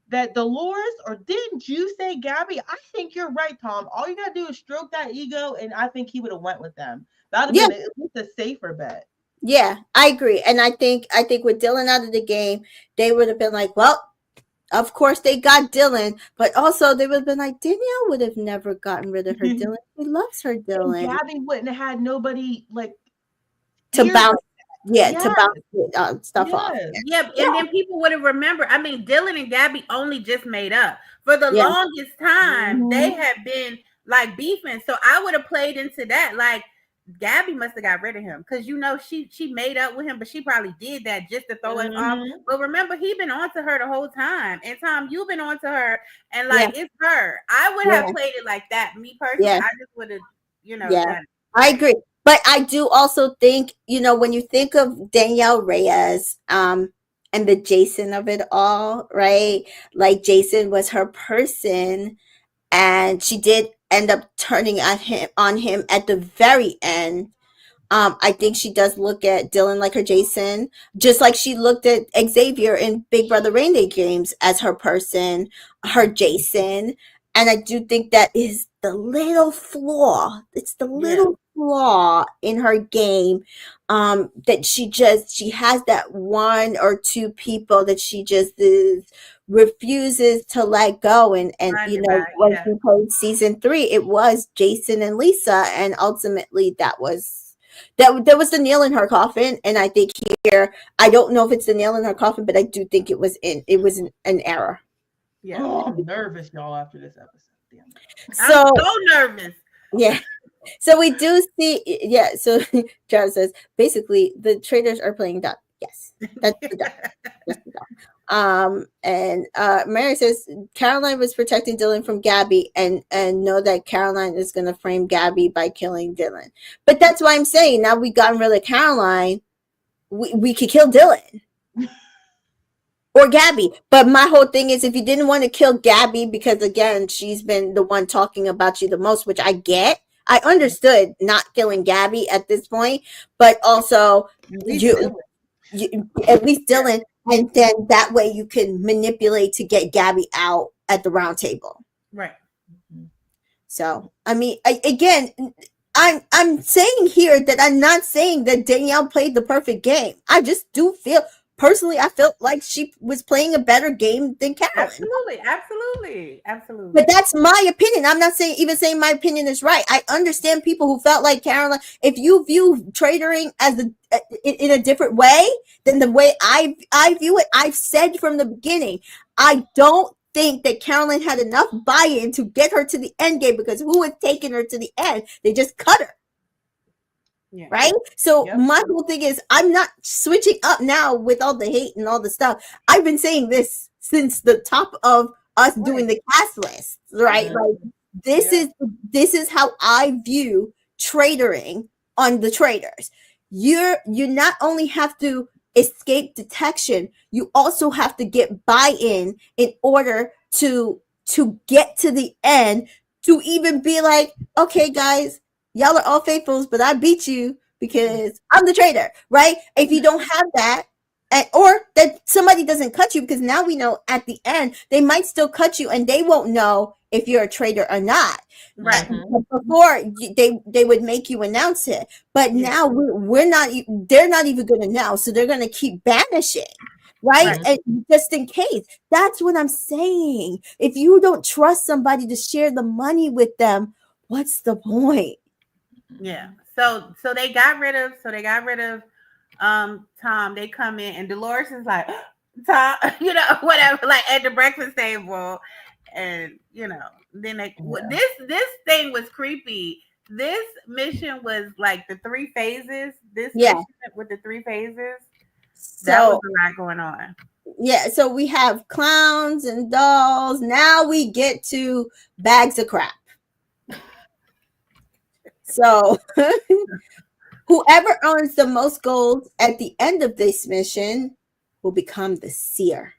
that Dolores, or didn't you say Gabby? I think you're right, Tom. All you gotta do is stroke that ego, and I think he would have went with them. That would have been at least a safer bet. Yeah, I agree. And I think with Dylan out of the game, they would have been like, well, of course they got Dylan, but also they would have been like, Danielle would have never gotten rid of her Dylan. He loves her Dylan. And Gabby wouldn't have had nobody like to bounce. To bounce stuff off. Yeah, and then people would have remembered. I mean, Dylan and Gabby only just made up. For the longest time, they had been like beefing. So I would have played into that. Like, Gabby must have got rid of him, because she made up with him, but she probably did that just to throw us off. But remember, he been on to her the whole time, and Tom, you've been on to her, and like it's her. I would have played it like that. Me personally, I just would have, done it. I agree, but I do also think, when you think of Danielle Reyes, and the Jason of it all, right? Like, Jason was her person, and she did end up turning on him at the very end. I think she does look at Dylan like her Jason, just like she looked at Xavier in Big Brother Rain Day games as her person, her Jason. And I do think that is the little flaw. It's the little flaw in her game, that she has that one or two people that she just refuses to let go. And when she played season 3, it was Jason and Lisa, and ultimately that was the nail in her coffin. And I think here, I don't know if it's the nail in her coffin, but I do think it was an error. Yeah. Oh, I'm nervous, y'all, after this episode. Damn. I'm so nervous. Yeah. So we do see, yeah. So Travis says, basically, the traitors are playing dumb. Yes, that's the dumb. That's the dumb. And Mary says Caroline was protecting Dylan from Gabby, and know that Caroline is going to frame Gabby by killing Dylan. But that's why I'm saying, now we've gotten rid of Caroline, we could kill Dylan. Or Gabby. But my whole thing is, if you didn't want to kill Gabby, because again, she's been the one talking about you the most, which I get. I understood not killing Gabby at this point, but also at least Dylan, and then that way you can manipulate to get Gabby out at the round table. Right. So, I mean, I'm saying here that I'm not saying that Danielle played the perfect game. I just do feel, personally, I felt like she was playing a better game than Carolyn. Absolutely. But that's my opinion. I'm not saying my opinion is right. I understand people who felt like Carolyn. If you view traitoring as in a different way than the way I view it, I've said from the beginning, I don't think that Carolyn had enough buy-in to get her to the end game, because who had taken her to the end? They just cut her. Yeah. Right? So my whole thing is, I'm not switching up now with all the hate and all the stuff. I've been saying this since the top of us doing the cast list, right? Yeah. Like this is how I view traitoring on the traitors. You not only have to escape detection, you also have to get buy-in in order to get to the end, to even be like, okay, guys, y'all are all faithfuls, but I beat you because I'm the traitor, right? If you don't have that, or that somebody doesn't cut you, because now we know at the end they might still cut you and they won't know if you're a traitor or not. Right. Before they would make you announce it, but now we're not. They're not even going to know, so they're going to keep banishing. Right? And just in case. That's what I'm saying. If you don't trust somebody to share the money with them, what's the point? Yeah. So they got rid of Tom. They come in and Dolores is like, Tom, whatever, like at the breakfast table, and then this thing was creepy. This mission was like the 3 phases. This mission with the 3 phases. So, that was a lot going on. Yeah, so we have clowns and dolls. Now we get to bags of crap. So whoever earns the most gold at the end of this mission will become the seer,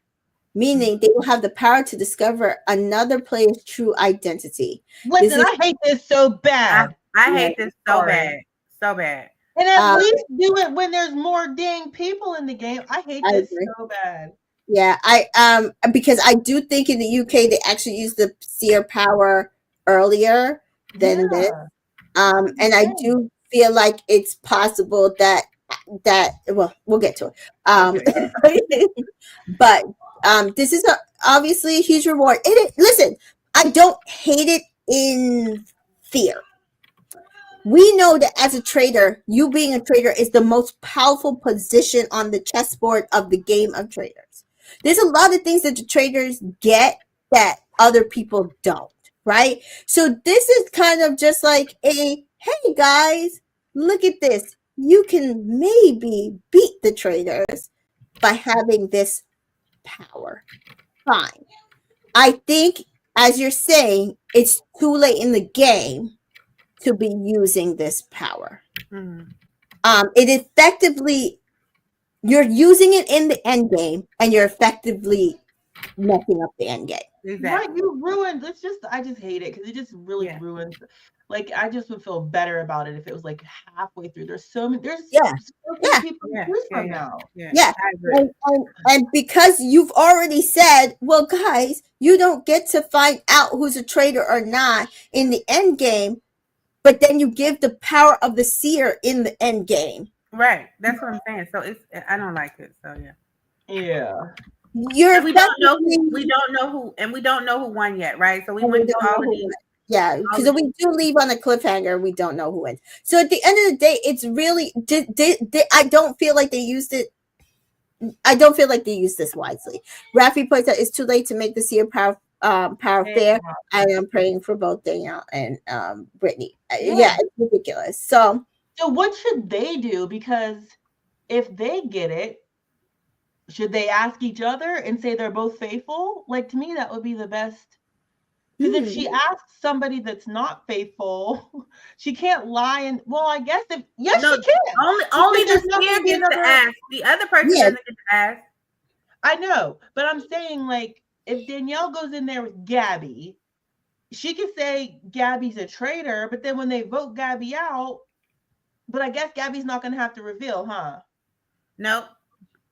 meaning they will have the power to discover another player's true identity. Listen, I hate this so bad. I hate this so bad. So bad. And at least do it when there's more dang people in the game. I hate this so bad. Yeah, because I do think in the UK they actually use the seer power earlier than this. And I do feel like it's possible that well, we'll get to it. But this is obviously a huge reward. Listen, I don't hate it in fear. We know that as a trader, you being a trader is the most powerful position on the chessboard of the game of traders. There's a lot of things that the traders get that other people don't, right? So this is kind of just like hey guys, look at this. You can maybe beat the traders by having this power. Fine. I think, as you're saying, it's too late in the game to be using this power. Mm-hmm. It effectively, you're using it in the end game, and you're effectively messing up the end game. Exactly. Right, you ruined. I just hate it because it just really ruins. Like, I just would feel better about it if it was like halfway through. There's so few people to choose from now. Yeah. And because you've already said, well, guys, you don't get to find out who's a traitor or not in the end game, but then you give the power of the seer in the end game. Right. That's what I'm saying. So I don't like it. So yeah. We don't know who won yet, right? So we went through all of these. Yeah, because if we do leave on a cliffhanger, we don't know who wins. So at the end of the day, it's really I don't feel like they used it. I don't feel like they used this wisely. Rafi points out it's too late to make the seer power fair. I am praying for both Danielle and Britney. Yeah, it's ridiculous. So what should they do? Because if they get it, should they ask each other and say they're both faithful? Like, to me, that would be the best. Because if she asks somebody that's not faithful, she can't lie. And I guess she can. Only the seer gets to ask. The other person doesn't get to ask. I know, but I'm saying, like, if Danielle goes in there with Gabby, she could say Gabby's a traitor, but then when they vote Gabby out, but I guess Gabby's not going to have to reveal, huh? Nope.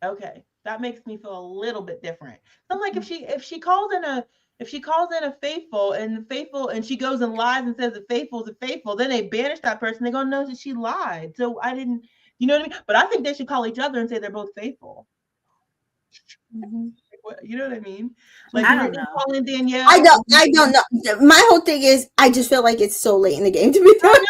Okay, that makes me feel a little bit different. So I'm like, if she calls in a faithful and she goes and lies and says the faithful is a faithful, then they banish that person. They're gonna know that she lied. So I didn't, you know what I mean? But I think they should call each other and say they're both faithful. You know what I mean? Like, I don't know. Calling Danielle. I don't know. My whole thing is, I just feel like it's so late in the game to be doing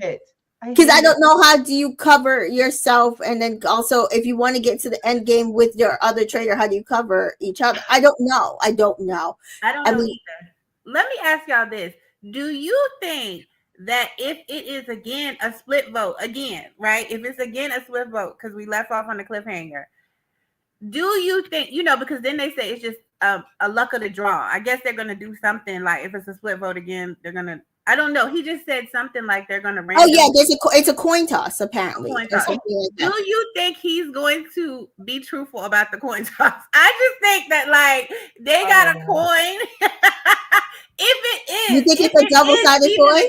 it. Because I don't know how do you cover yourself, and then also if you want to get to the end game with your other traitor, how do you cover each other? I don't know. I don't know either. Let me ask y'all this: do you think that if it is again a split vote, right? If it's again a split vote, because we left off on the cliffhanger, do you think, because then they say it's just a luck of the draw? I guess they're gonna do something like, if it's a split vote again, they're gonna. I don't know. He just said something like they're going to random. Oh yeah, it's a coin toss apparently. Coin toss. Like do you think he's going to be truthful about the coin toss? I just think that, like, they got a coin. If it is, you think it's a double-sided coin?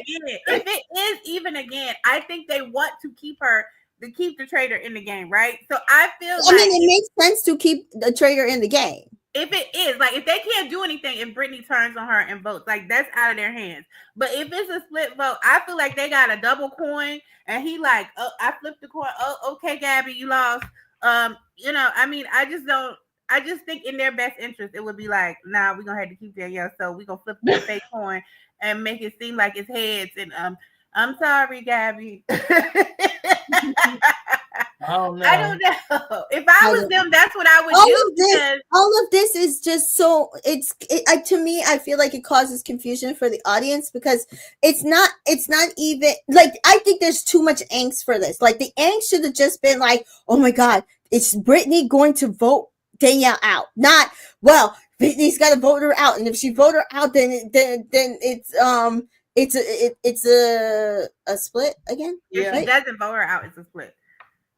If it is even again, I think they want to keep the traitor in the game, right? So I feel it makes sense to keep the traitor in the game. If it is, like, if they can't do anything, if Britney turns on her and votes, like, that's out of their hands. But if it's a split vote, I feel like they got a double coin, and he like, oh, I flipped the coin. Oh, okay, Gabby, you lost. I mean, I just think in their best interest, it would be like, nah, we're gonna have to keep Danielle, so we're gonna flip the fake coin and make it seem like it's heads. And I'm sorry, Gabby. Oh, no. I don't know. If I was them, that's what I would do. All of this is just so to me, I feel like it causes confusion for the audience, because it's not even like, I think there's too much angst for this. Like, the angst should have just been like, oh my God, it's Britney going to vote Danielle out. Not, well, Britney's got to vote her out, and if she vote her out, then it's a split again. If she doesn't vote her out, it's a split.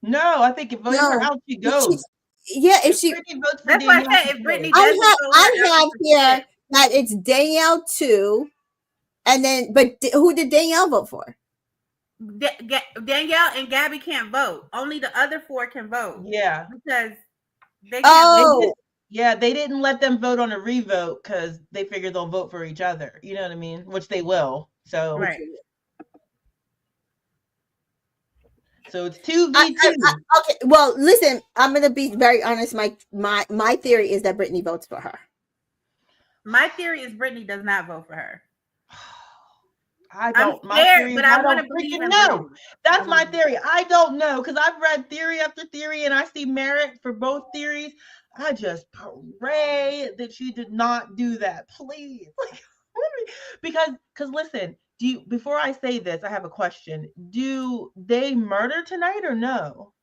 No, I think if voting her out, she goes. If she votes for that's Danielle, why I said if Britney I have here that it's Danielle 2, and then, but who did Danielle vote for? Danielle and Gabby can't vote. Only the other 4 can vote. Yeah, because they can't. They didn't let them vote on a revote because they figured they'll vote for each other. You know what I mean? Which they will. So right. So it's 2v2. Okay, well, listen, I'm gonna be very honest. My theory is that Britney votes for her. My theory is Britney does not vote for her. I don't. I'm scared, but I want to believe in no. That's my theory. I don't know, because I've read theory after theory, and I see merit for both theories. I just pray that she did not do that, please. Because listen. Before I say this, I have a question. Do they murder tonight or no?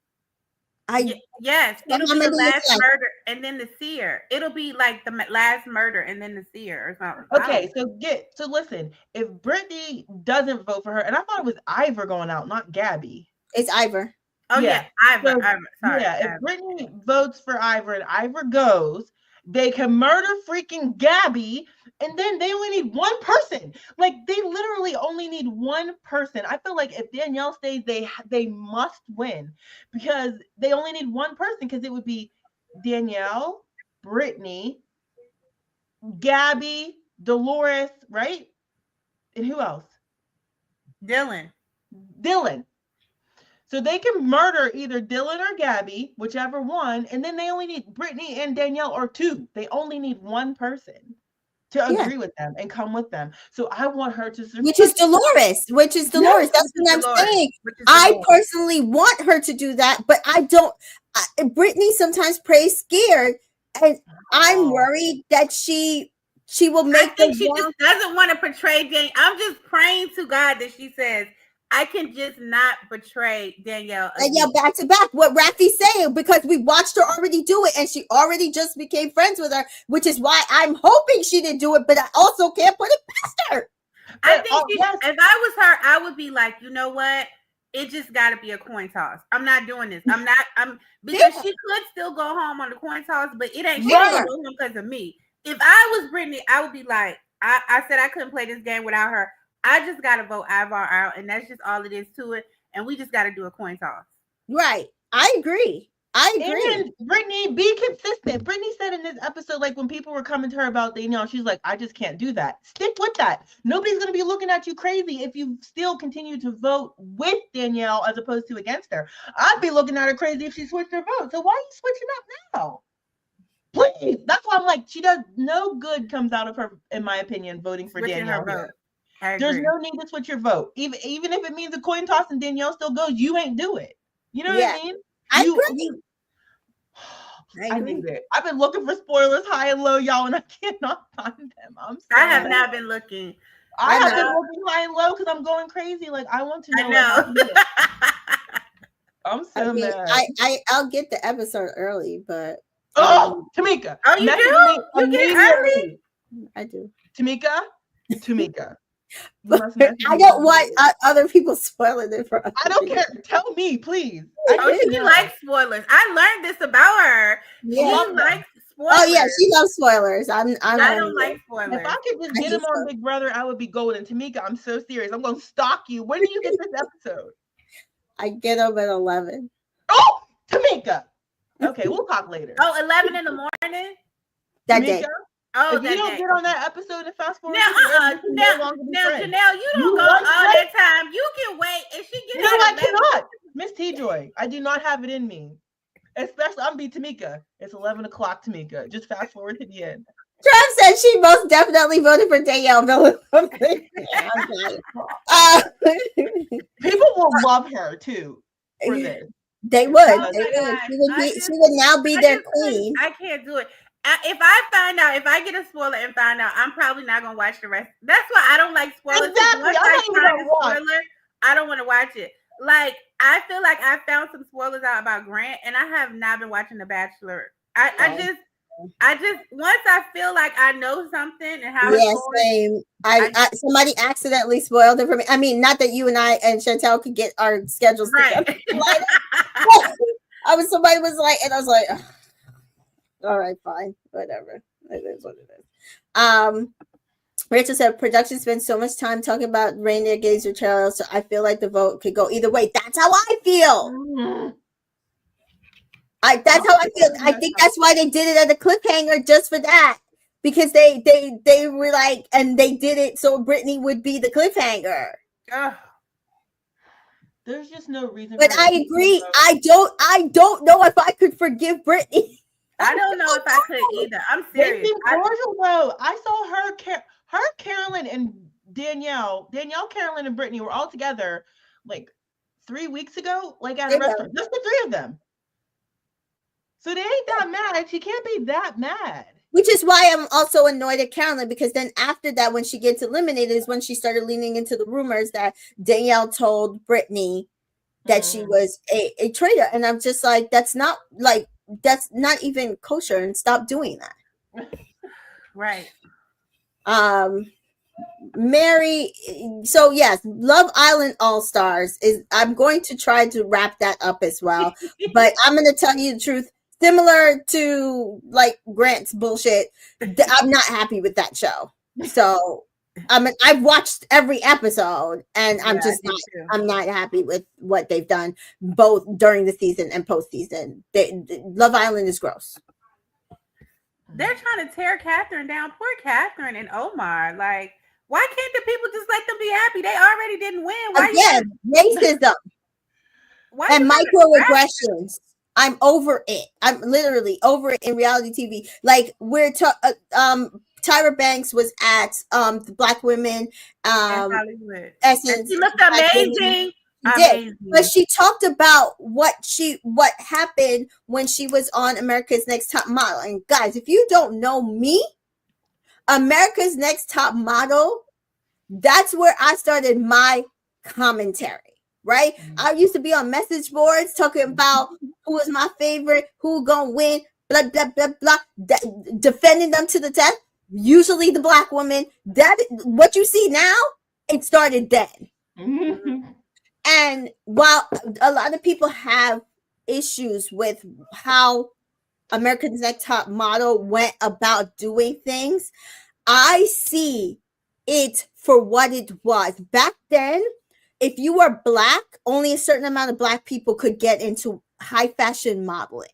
Yes, it'll be the last murder and then the seer. It'll be like the last murder and then the seer or something. Okay, so listen. If Britney doesn't vote for her, and I thought it was Ivor going out, not Gabby. It's Ivor. Oh yeah, Ivor. Sorry. Yeah, if Britney votes for Ivor and Ivor goes, They can murder freaking Gabby, and then they only need one person. Like, they literally only need one person. I feel like if Danielle stays, they must win because they only need one person, because it would be Danielle, Britney, Gabby, Dolores, right? And who else? Dylan. So they can murder either Dylan or Gabby, whichever one, and then they only need Britney and Danielle or two. They only need one person to agree with them and come with them. So I want her to survive. Which is Dolores. Yes, that's what I'm saying. I personally want her to do that, but I don't. Britney sometimes plays scared, and I'm worried that she will make. I think she just doesn't want to portray Danielle. I'm just praying to God that she says, I can just not betray Danielle. Danielle back to back. What Rafi's saying, because we watched her already do it, and she already just became friends with her, which is why I'm hoping she didn't do it, but I also can't put it past her. I think if I was her, I would be like, you know what? It just got to be a coin toss. I'm not doing this. Because she could still go home on the coin toss, but it ain't she gonna go home because of me. If I was Britney, I would be like, I said I couldn't play this game without her. I just got to vote Ivar out, and that's just all it is to it. And we just got to do a coin toss. Right. I agree. And Britney, be consistent. Britney said in this episode, like when people were coming to her about Danielle, she's like, I just can't do that. Stick with that. Nobody's going to be looking at you crazy if you still continue to vote with Danielle as opposed to against her. I'd be looking at her crazy if she switched her vote. So why are you switching up now? Please. That's why I'm like, she does no good comes out of her, in my opinion, voting for Danielle. There's no need to switch your vote. Even if it means a coin toss and Danielle still goes, you ain't do it. You know what I mean? I need it. I've been looking for spoilers high and low, y'all, and I cannot find them. I have not been looking. I have been looking high and low because I'm going crazy. Like, I want to know. I know. I'm so mad. I'll get the episode early, but Tamika. Oh, you do? You get it early? I do. Tamika. I don't want other people spoiling it for us. I don't care. Tell me, please. She likes spoilers. I learned this about her. Yeah. She likes spoilers. Oh yeah, she loves spoilers. I don't like spoilers. If I could just get him on Big Brother, I would be golden. Tamika, I'm so serious. I'm going to stalk you. When do you get this episode? I get him at 11. Oh, Tamika. Okay, we'll talk later. 11 in the morning? That day. If you don't get on that episode and fast forward, now, Janelle, you don't go all that time. You can wait, and she gets. No, I cannot, Miss T Joy. I do not have it in me. Especially, I'm be Tamika. It's 11 o'clock, Tamika. Just fast forward to the end. Trev said she most definitely voted for Danielle. People will love her too for this. They would. She would now be their queen. I can't do it. If I get a spoiler and find out, I'm probably not gonna watch the rest. That's why I don't like spoilers. Exactly. Once I find a spoiler, I don't want to watch it. Like, I feel like I found some spoilers out about Grant, and I have not been watching The Bachelor. I just once I feel like I know something and how it's going, same. Somebody accidentally spoiled it for me. I mean, not that you and I and Chantel could get our schedules together. Somebody was like, and I was like, all right, fine, whatever. It is what it is. Rachel said production spends so much time talking about reindeer games with Charles, so I feel like the vote could go either way. That's how I feel. Mm-hmm. That's how I feel. I think that's why they did it at a cliffhanger, just for that, because they were like, and they did it so Britney would be the cliffhanger. There's just no reason. But I agree. I don't know if I could forgive Britney. I don't know if I could either. I'm serious. They seem cordial though. I saw her, Carolyn, and Danielle, Carolyn, and Britney were all together like 3 weeks ago, like at a restaurant. Just the three of them. So they ain't that mad. She can't be that mad. Which is why I'm also annoyed at Carolyn, because then after that, when she gets eliminated, is when she started leaning into the rumors that Danielle told Britney that she was a traitor. And I'm just like, that's not even kosher, and stop doing that. Right. Mary, so yes, Love Island All-Stars I'm going to try to wrap that up as well. But I'm going to tell you the truth. similar to like Grant's bullshit. I'm not happy with that show. So I've watched every episode, and I'm just not. I'm not happy with what they've done, both during the season and postseason. Love Island is gross. They're trying to tear Catherine down. Poor Catherine and Omar. Like, why can't the people just let them be happy? They already didn't win. Why again? Racism and microaggressions. I'm over it. I'm literally over it in reality TV. Like Tyra Banks was at the Black Women Essence. She looked amazing. Did, but she talked about what happened when she was on America's Next Top Model. And guys, if you don't know me, America's Next Top Model, that's where I started my commentary. Right? I used to be on message boards talking about who was my favorite, who gonna win, blah blah blah blah, defending them to the death. Usually the Black woman. That what you see now, it started then. And while a lot of people have issues with how America's Next Top Model went about doing things, I see it for what it was back then. If you were Black, only a certain amount of Black people could get into high fashion modeling.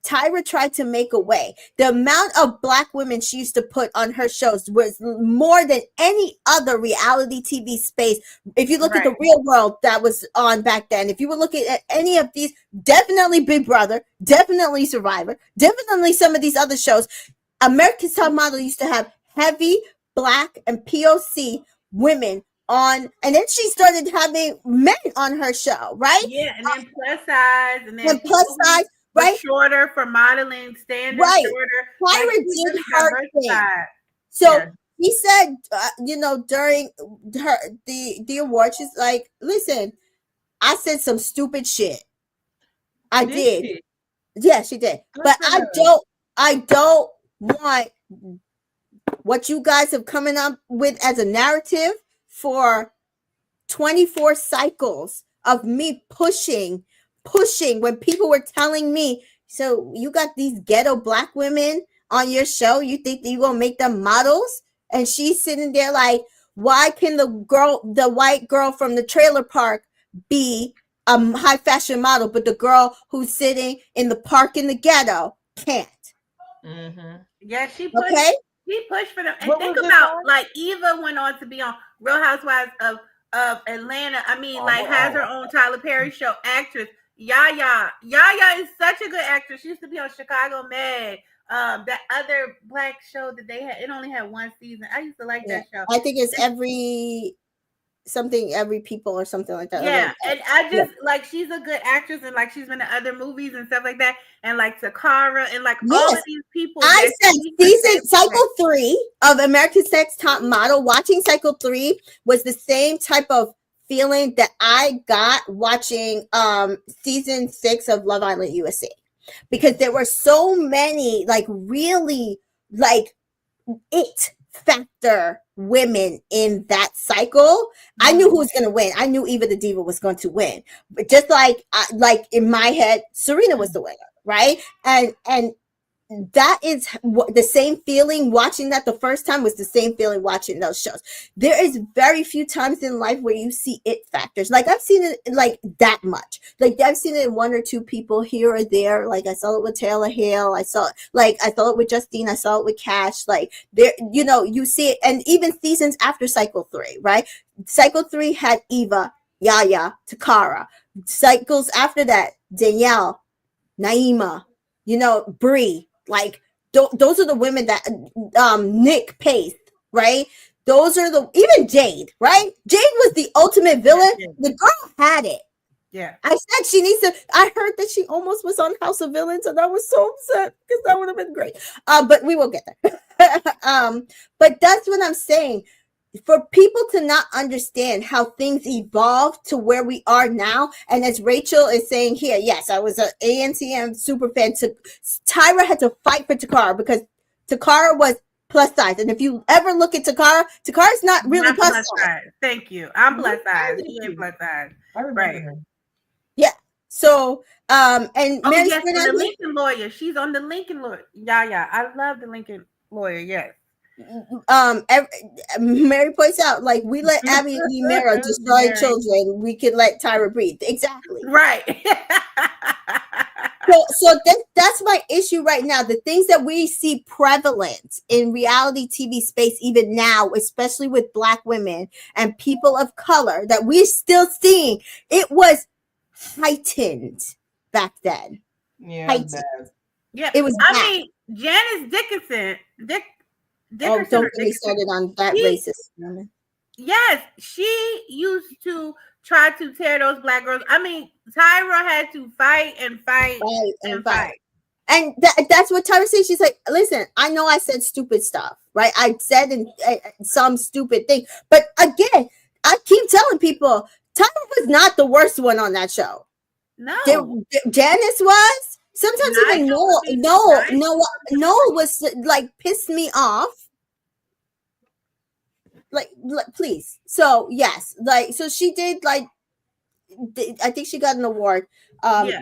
Tyra tried to make a way. The amount of Black women she used to put on her shows was more than any other reality TV space. If you look at the Real World that was on back then, if you were looking at any of these, definitely Big Brother, definitely Survivor, definitely some of these other shows, America's Top Model used to have heavy Black and POC women on, and then she started having men on her show, right? Yeah, and then plus size, and then plus size, right? Shorter for modeling standards, right? Shorter. Tyra did her thing. So he said, during the award, she's like, "Listen, I said some stupid shit. I did. Yeah, she did. But I don't want what you guys have coming up with as a narrative for 24 cycles of me pushing when people were telling me, so you got these ghetto Black women on your show, you think that you gonna make them models?" And she's sitting there like, why can the white girl from the trailer park be a high fashion model, but the girl who's sitting in the park in the ghetto can't? Yeah, she pushed. He pushed for them. And think about, like, Eva went on to be on Real Housewives of Atlanta. I mean, has her own Tyler Perry show. Actress Yaya is such a good actress. She used to be on Chicago Med. That other Black show that they had, it only had one season. I used to like that show. I think it's every people or something like that. Yeah, and I just like, she's a good actress, and like she's been in other movies and stuff like that, and like Takara and like all of these people. I said cycle 3 of America's Next Top Model. Watching cycle 3 was the same type of feeling that I got watching season 6 of Love Island USA, because there were so many like really like it factor women in that cycle. I knew who was going to win. I knew Eva the Diva was going to win, but just like in my head, Serena was the winner, right? And that is the same feeling watching that the first time was the same feeling watching those shows. There is very few times in life where you see it factors. Like I've seen it like that much. Like I've seen it in one or two people here or there. Like I saw it with Taylor Hale. I saw it with Justine. I saw it with Cash. Like there, you see it. And even seasons after cycle 3, right? Cycle 3 had Eva, Yaya, Takara. Cycles after that, Danielle, Naima, Bree. Like those are the women that Nick paced, right? Those are even Jade, right? Jade was the ultimate villain. The girl had it. Yeah. I said she needs to. I heard that she almost was on House of Villains, and I was so upset because that would have been great. But we will get there. But that's what I'm saying. For people to not understand how things evolved to where we are now, and as Rachel is saying here, yes, I was an ANTM super fan. Tyra had to fight for Takara because Takara was plus size, and if you ever look at Takara's not really plus size. Thank you. I'm plus size. She ain't plus size. Right. Yeah. So and Oh Mary yes, and the Fernandez, Lincoln lawyer. She's on the Lincoln lawyer. Yeah. I love the Lincoln lawyer. Yes. Mary points out, like, we let Abby and Yumera destroy Mary. children, we could let Tyra breathe. Exactly. Right. So that's my issue right now. The things that we see prevalent in reality TV space, even now, especially with Black women and people of color, that we're still seeing, it was heightened back then. Yeah, Heightened. bad. Yeah. It was I bad. mean, Janice Dickinson. Oh, Dickerson don't or get me Dickinson. started on that She- racist woman. Yes, she used to try to tear those Black girls. I mean, Tyra had to fight and fight and fight. And that's what Tyra said. She's like, listen, I know I said stupid stuff, right? I said some stupid thing. But again, I keep telling people, Tyra was not the worst one on that show. No. Janice was. Sometimes even Nigel Noel was like, pissed me off. Like, please. So yes, like, so she did, like, I think she got an award. Yeah.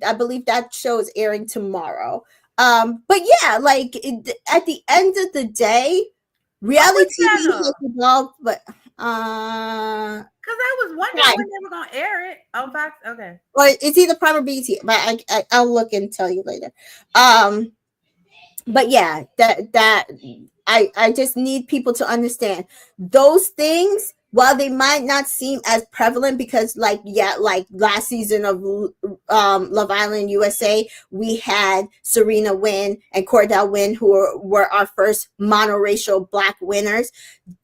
I believe that show is airing tomorrow. But yeah, like, at the end of the day, reality TV has evolved, but because I was wondering when they were gonna air it on Fox. Okay. Or it's either Prime or BT, but I'll look and tell you later. But yeah, that I just need people to understand those things, while they might not seem as prevalent, because like last season of Love Island USA, we had Serena win and Cordell win, who were our first monoracial Black winners.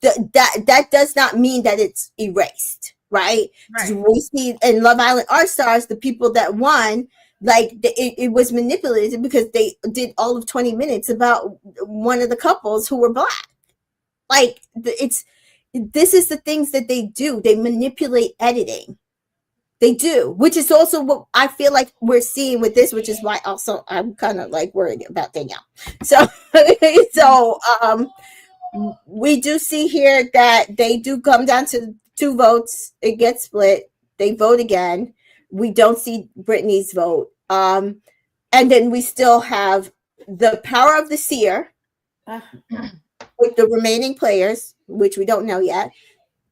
That does not mean that it's erased, right? We see in Love Island All Stars, the people that won, like, it was manipulated because they did all of 20 minutes about one of the couples who were Black. Like, this is the things that they do. They manipulate editing. They do, which is also what I feel like we're seeing with this, which is why also I'm kind of like worried about Danielle. So we do see here that they do come down to 2 votes. It gets split. They vote again. We don't see Britney's vote. And then we still have the power of the seer with the remaining players, which we don't know yet.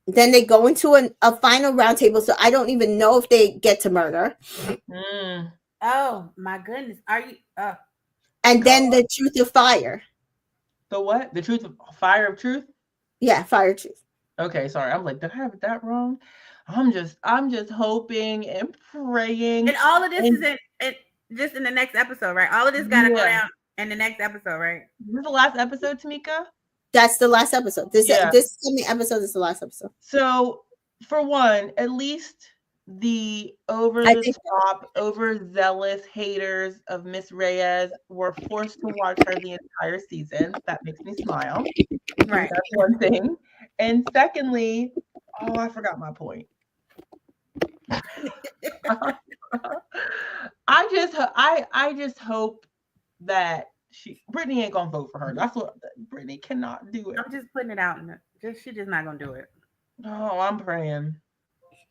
Then they go into a final roundtable, so I don't even know if they get to murder. Oh my goodness! Are you? And then the truth of fire. The what? The truth of fire of truth? Yeah, fire truth. Okay, sorry. I'm like, did I have that wrong? I'm just hoping and praying. And all of this is just in the next episode, right? All of this got to go down in the next episode, right? Is this the last episode, Tamika? That's the last episode. This episode is the last episode. So, for one, at least the over-the-top, overzealous haters of Miss Reyes were forced to watch her the entire season. That makes me smile. Right. That's one thing. And secondly, I forgot my point. I just hope that Britney ain't gonna vote for her. That's what Britney cannot do it. I'm just putting it out, she's just not gonna do it. Oh, I'm praying,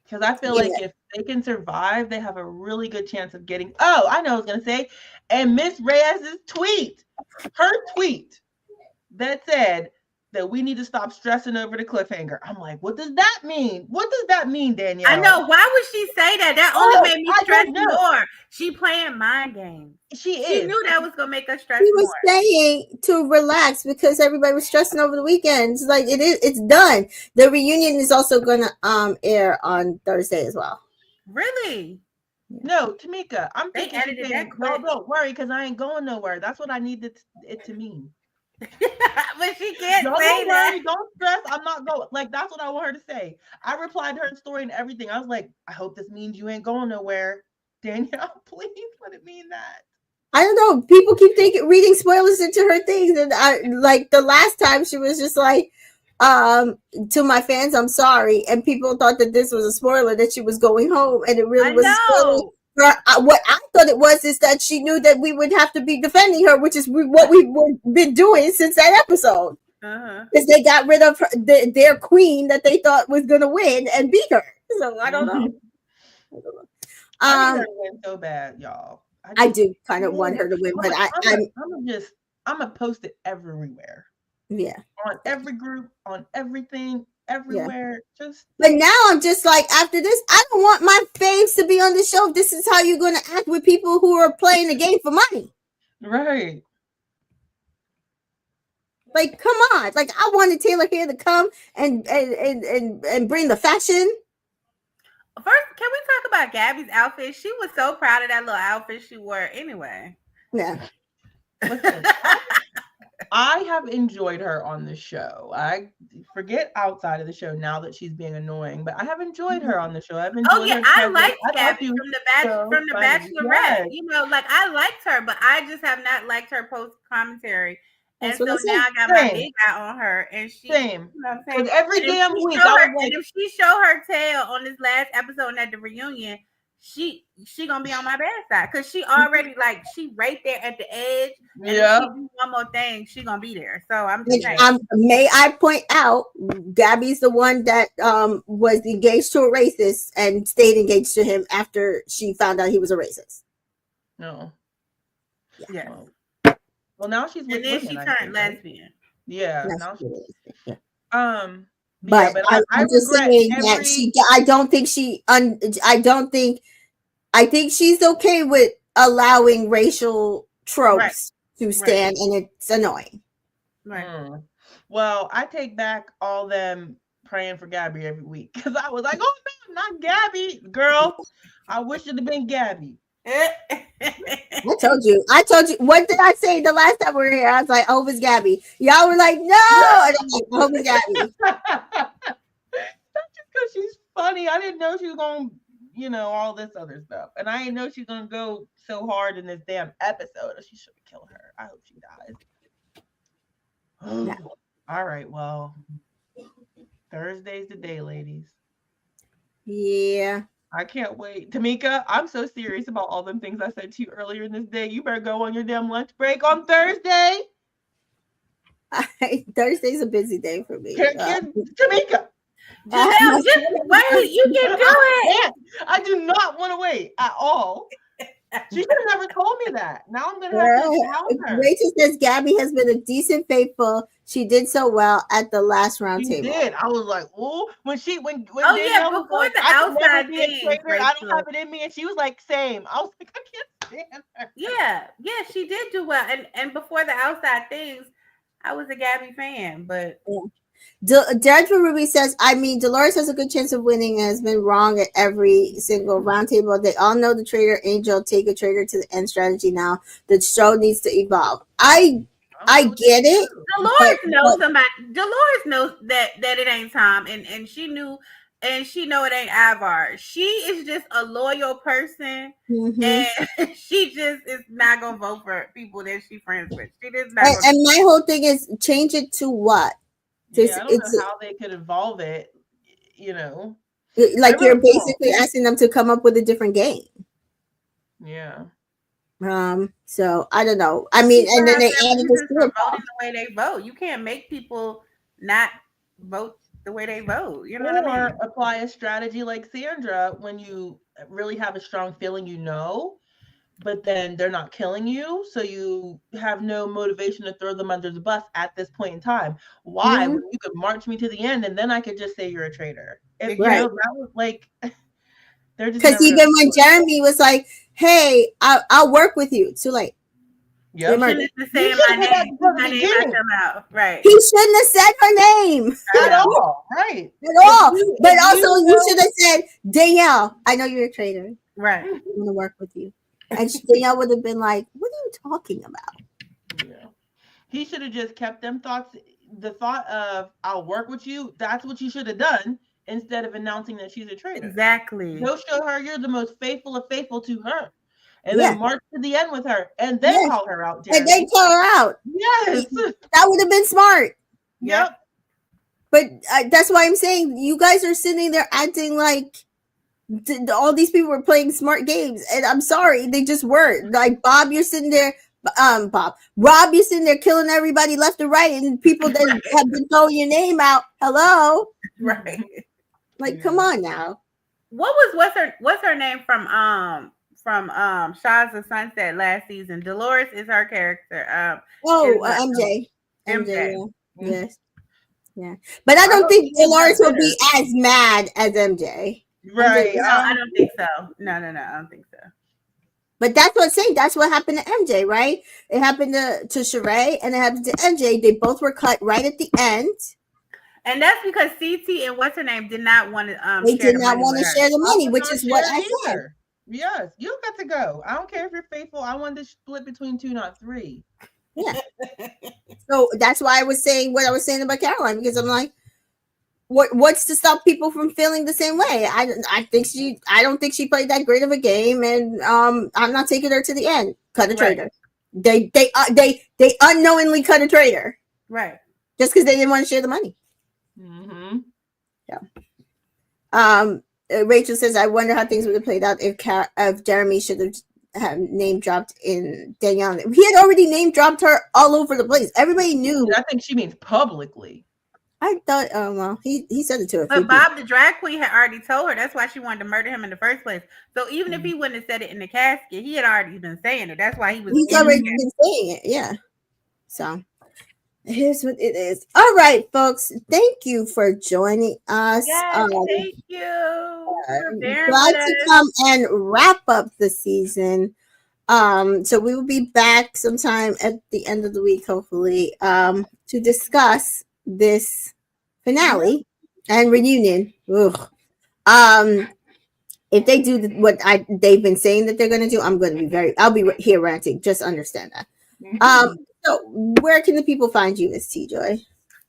because I feel like if they can survive, they have a really good chance of getting. Oh, I know what I was gonna say. And Miss Reyes's tweet, her tweet that said that we need to stop stressing over the cliffhanger. I'm like, what does that mean? What does that mean, Danielle? I know. Why would she say that? That only made me stress more. She playing mind games. She knew that was gonna make us stress more. She was saying to relax because everybody was stressing over the weekends. Like, it's done. The reunion is also gonna air on Thursday as well. Really? No, Tamika, I'm thinking don't worry, because I ain't going nowhere. That's what I needed it to mean. But she can't don't say that. Don't stress. I'm not going. Like, that's what I want her to say. I replied to her story and everything. I was like, I hope this means you ain't going nowhere. Danielle, please let it mean that. I don't know. People keep reading spoilers into her things, and I like the last time she was just like, to my fans, I'm sorry, and people thought that this was a spoiler, that she was going home, and it really was a spoiler. What I thought it was is that she knew that we would have to be defending her, which is what we've been doing since that episode. Because they got rid of their queen that they thought was going to win and beat her. So I don't know. I need her to win so bad, y'all. I do kind of want her to win, but I'm gonna post it everywhere. Yeah. On every group, on everything, everywhere. Yeah. But now I'm just like, after this, I don't want my faves to be on the show. If this is how you're gonna act with people who are playing the game for money. Right. Like, come on. Like, I wanted Taylor here to come and bring the fashion. First, can we talk about Gabby's outfit? She was so proud of that little outfit she wore anyway. Yeah. Listen, I have enjoyed her on the show. I forget outside of the show now that she's being annoying, but I have enjoyed her on the show. I've enjoyed her. I liked Gabby from the Bachelorette. Yes. You know, like I liked her, but I just have not liked her post commentary. And so now I got my big eye on her, and she. Same. You know what I'm saying? Every damn week, and if she show her tail on this last episode at the reunion, she gonna be on my bad side because she already like she right there at the edge. And if she do one more thing, she gonna be there. So I'm just saying. May I point out, Gabby's the one that was engaged to a racist and stayed engaged to him after she found out he was a racist. No. Yeah. Well, now she's with then she turned lesbian. Yeah. Now she's lesbian. But I'm just saying that I think she's okay with allowing racial tropes to stand, and it's annoying. Right. Well, I take back all them praying for Gabby every week because I was like, oh no, not Gabby, girl. I wish it'd have been Gabby. I told you. What did I say the last time we were here? I was like, "Oh, it's Gabby." Y'all were like, "No," and I'm like, "Oh, it's Gabby." That's just because she's funny. I didn't know she was gonna, all this other stuff, and I didn't know she's gonna go so hard in this damn episode. She should have killed her. I hope she dies. Yeah. All right. Well, Thursday's the day, ladies. Yeah. I can't wait. Tamika, I'm so serious about all them things I said to you earlier in this day. You better go on your damn lunch break on Thursday. Thursday's a busy day for me. Tamika. Janelle, just wait. You can do it. I do not want to wait at all. She should have never told me that. Now I'm going to have to tell her. Rachel says Gabby has been a decent faithful. She did so well at the last round table. She did. I was like, oh, when before the outside thing, I don't have it in me. And she was like, same. I was like, I can't stand her. Yeah, she did do well. And before the outside things, I was a Gabby fan, but Judge Ruby says, I mean, Dolores has a good chance of winning and has been wrong at every single roundtable. They all know the traitor angel take a traitor to the end strategy now. The show needs to evolve. I get it. Dolores knows somebody. Dolores knows that it ain't Tom, and she knew, and she know it ain't Ivar. She is just a loyal person, and she just is not gonna vote for people that she friends with. She just not. And my whole thing is change it to what? I don't know how they could evolve it. Like you're basically asking them to come up with a different game. Yeah. So I don't know. I mean, and then they added this voting the way they vote. You can't make people not vote the way they vote. You know what I mean? Apply a strategy like Sandra when you really have a strong feeling, but then they're not killing you, so you have no motivation to throw them under the bus at this point in time. Why? When you could march me to the end, and then I could just say you're a traitor. That was like, they're just because even when Jeremy was like, "Hey, I'll work with you," too late. Yeah, my name out. Right. He shouldn't have said her name at all. Right. At all. But also, you should have said, Danielle, I know you're a traitor. Right. I want to work with you. And Danielle would have been like, what are you talking about? Yeah. He should have just kept them thoughts. The thought of, I'll work with you, that's what you should have done instead of announcing that she's a traitor. Exactly. Go show her you're the most faithful of faithful to her. And then march to the end with her. And then call her out. Jeremy. And then call her out. Yes. That would have been smart. Yep. But that's why I'm saying you guys are sitting there acting like all these people were playing smart games, and I'm sorry, they just weren't. Like Bob, you're sitting there, Rob, you're sitting there killing everybody left and right, and people that have been throwing your name out. Hello, right? Like, come on now. what's her name from Shaw's of Sunset last season? Dolores is her character. MJ. MJ. Yeah. Yes. Yeah. But I don't think Dolores will be as mad as MJ. Right. No, I don't think so. No, I don't think so. But that's what I'm saying. That's what happened to MJ, right? It happened to Sheree and it happened to MJ. They both were cut right at the end. And that's because CT and what's her name did not want to they did not want to share the money, which is what I said. Yes, you got to go. I don't care if you're faithful. I want to split between 2, not 3. Yeah. So that's why I was saying what I was saying about Caroline, because I'm like, what's to stop people from feeling the same way? I don't think she played that great of a game, and I'm not taking her to the end. Cut a traitor. They unknowingly cut a traitor. Right. Just because they didn't want to share the money. Mm-hmm. Yeah. Rachel says, I wonder how things would have played out if Jeremy should have name dropped in Danielle. He had already name dropped her all over the place. Everybody knew. I think she means publicly. I thought, he said it to her. But Bob, the drag queen, had already told her that's why she wanted to murder him in the first place. So even if he wouldn't have said it in the casket, he had already been saying it. That's why he was. He's already been saying it, yeah. So here's what it is. All right, folks. Thank you for joining us. Yes, thank you. Glad to come and wrap up the season. So we will be back sometime at the end of the week, hopefully, to discuss this finale and reunion. Ugh. If they do what they've been saying that they're going to do, I'll be here ranting. Just understand that. So where can the people find you, Miss T Joy?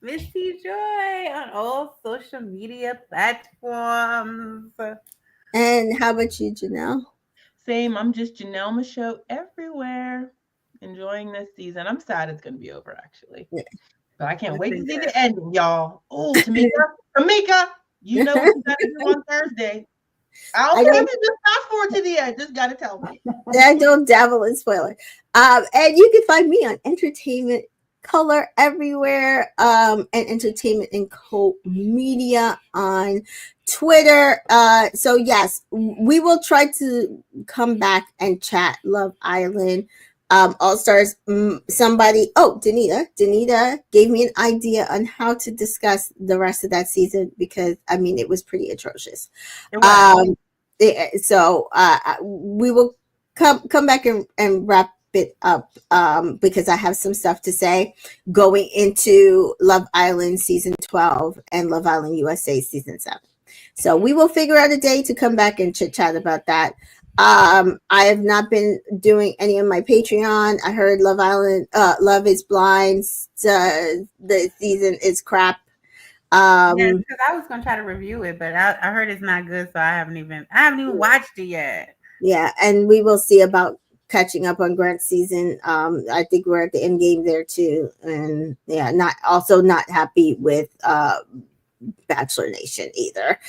Miss T Joy on all social media platforms. And how about you, Janelle? Same. I'm just Janelle Michaud everywhere. Enjoying this season. I'm sad it's going to be over, actually. Yeah. But I can't wait to see the ending, y'all. Oh, Tamika, you know what you got to do on Thursday. I don't care if you just fast forward to the end. Just got to tell me. I don't dabble in spoiler. And you can find me on Entertainment Color everywhere, and Entertainment and Co Media on Twitter. So yes, we will try to come back and chat Love Island. All Stars, Danita gave me an idea on how to discuss the rest of that season, because it was pretty atrocious. So we will come back and wrap it up, because I have some stuff to say going into Love Island season 12 and Love Island USA season 7. So we will figure out a day to come back and chit chat about that. I have not been doing any of my Patreon. I heard Love Island, Love is Blind. The season is crap. Yeah, because I was gonna try to review it, but I heard it's not good, so I haven't even watched it yet. Yeah, and we will see about catching up on Grant's season. I think we're at the end game there too, and yeah, not happy with Bachelor Nation either.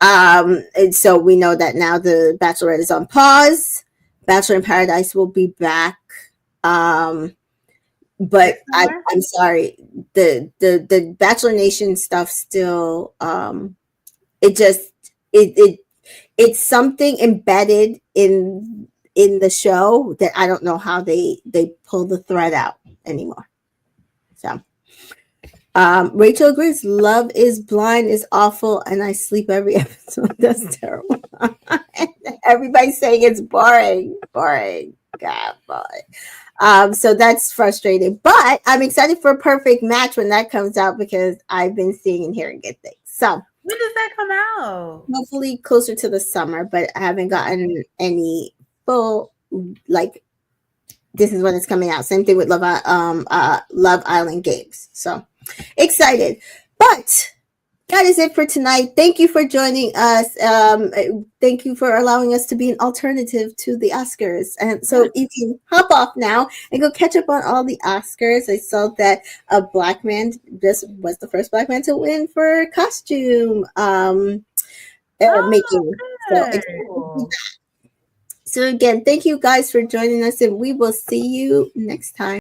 And so we know that now the Bachelorette is on pause. Bachelor in Paradise will be back. But I'm sorry, the Bachelor Nation stuff still, it's something embedded in the show that I don't know how they pull the thread out anymore. So Rachel agrees. Love is Blind is awful, and I sleep every episode. That's terrible. Everybody's saying it's boring. God, boy. So that's frustrating, but I'm excited for a Perfect Match when that comes out, because I've been seeing and hearing good things. So when does that come out? Hopefully closer to the summer, but I haven't gotten any full, like, this is when it's coming out. Same thing with Love Island Games. So excited. But that is it for tonight. Thank you for joining us. Thank you for allowing us to be an alternative to the Oscars. And so you can hop off now and go catch up on all the Oscars. I saw that a black man just was the first black man to win for costume making. So again, thank you guys for joining us, and we will see you next time.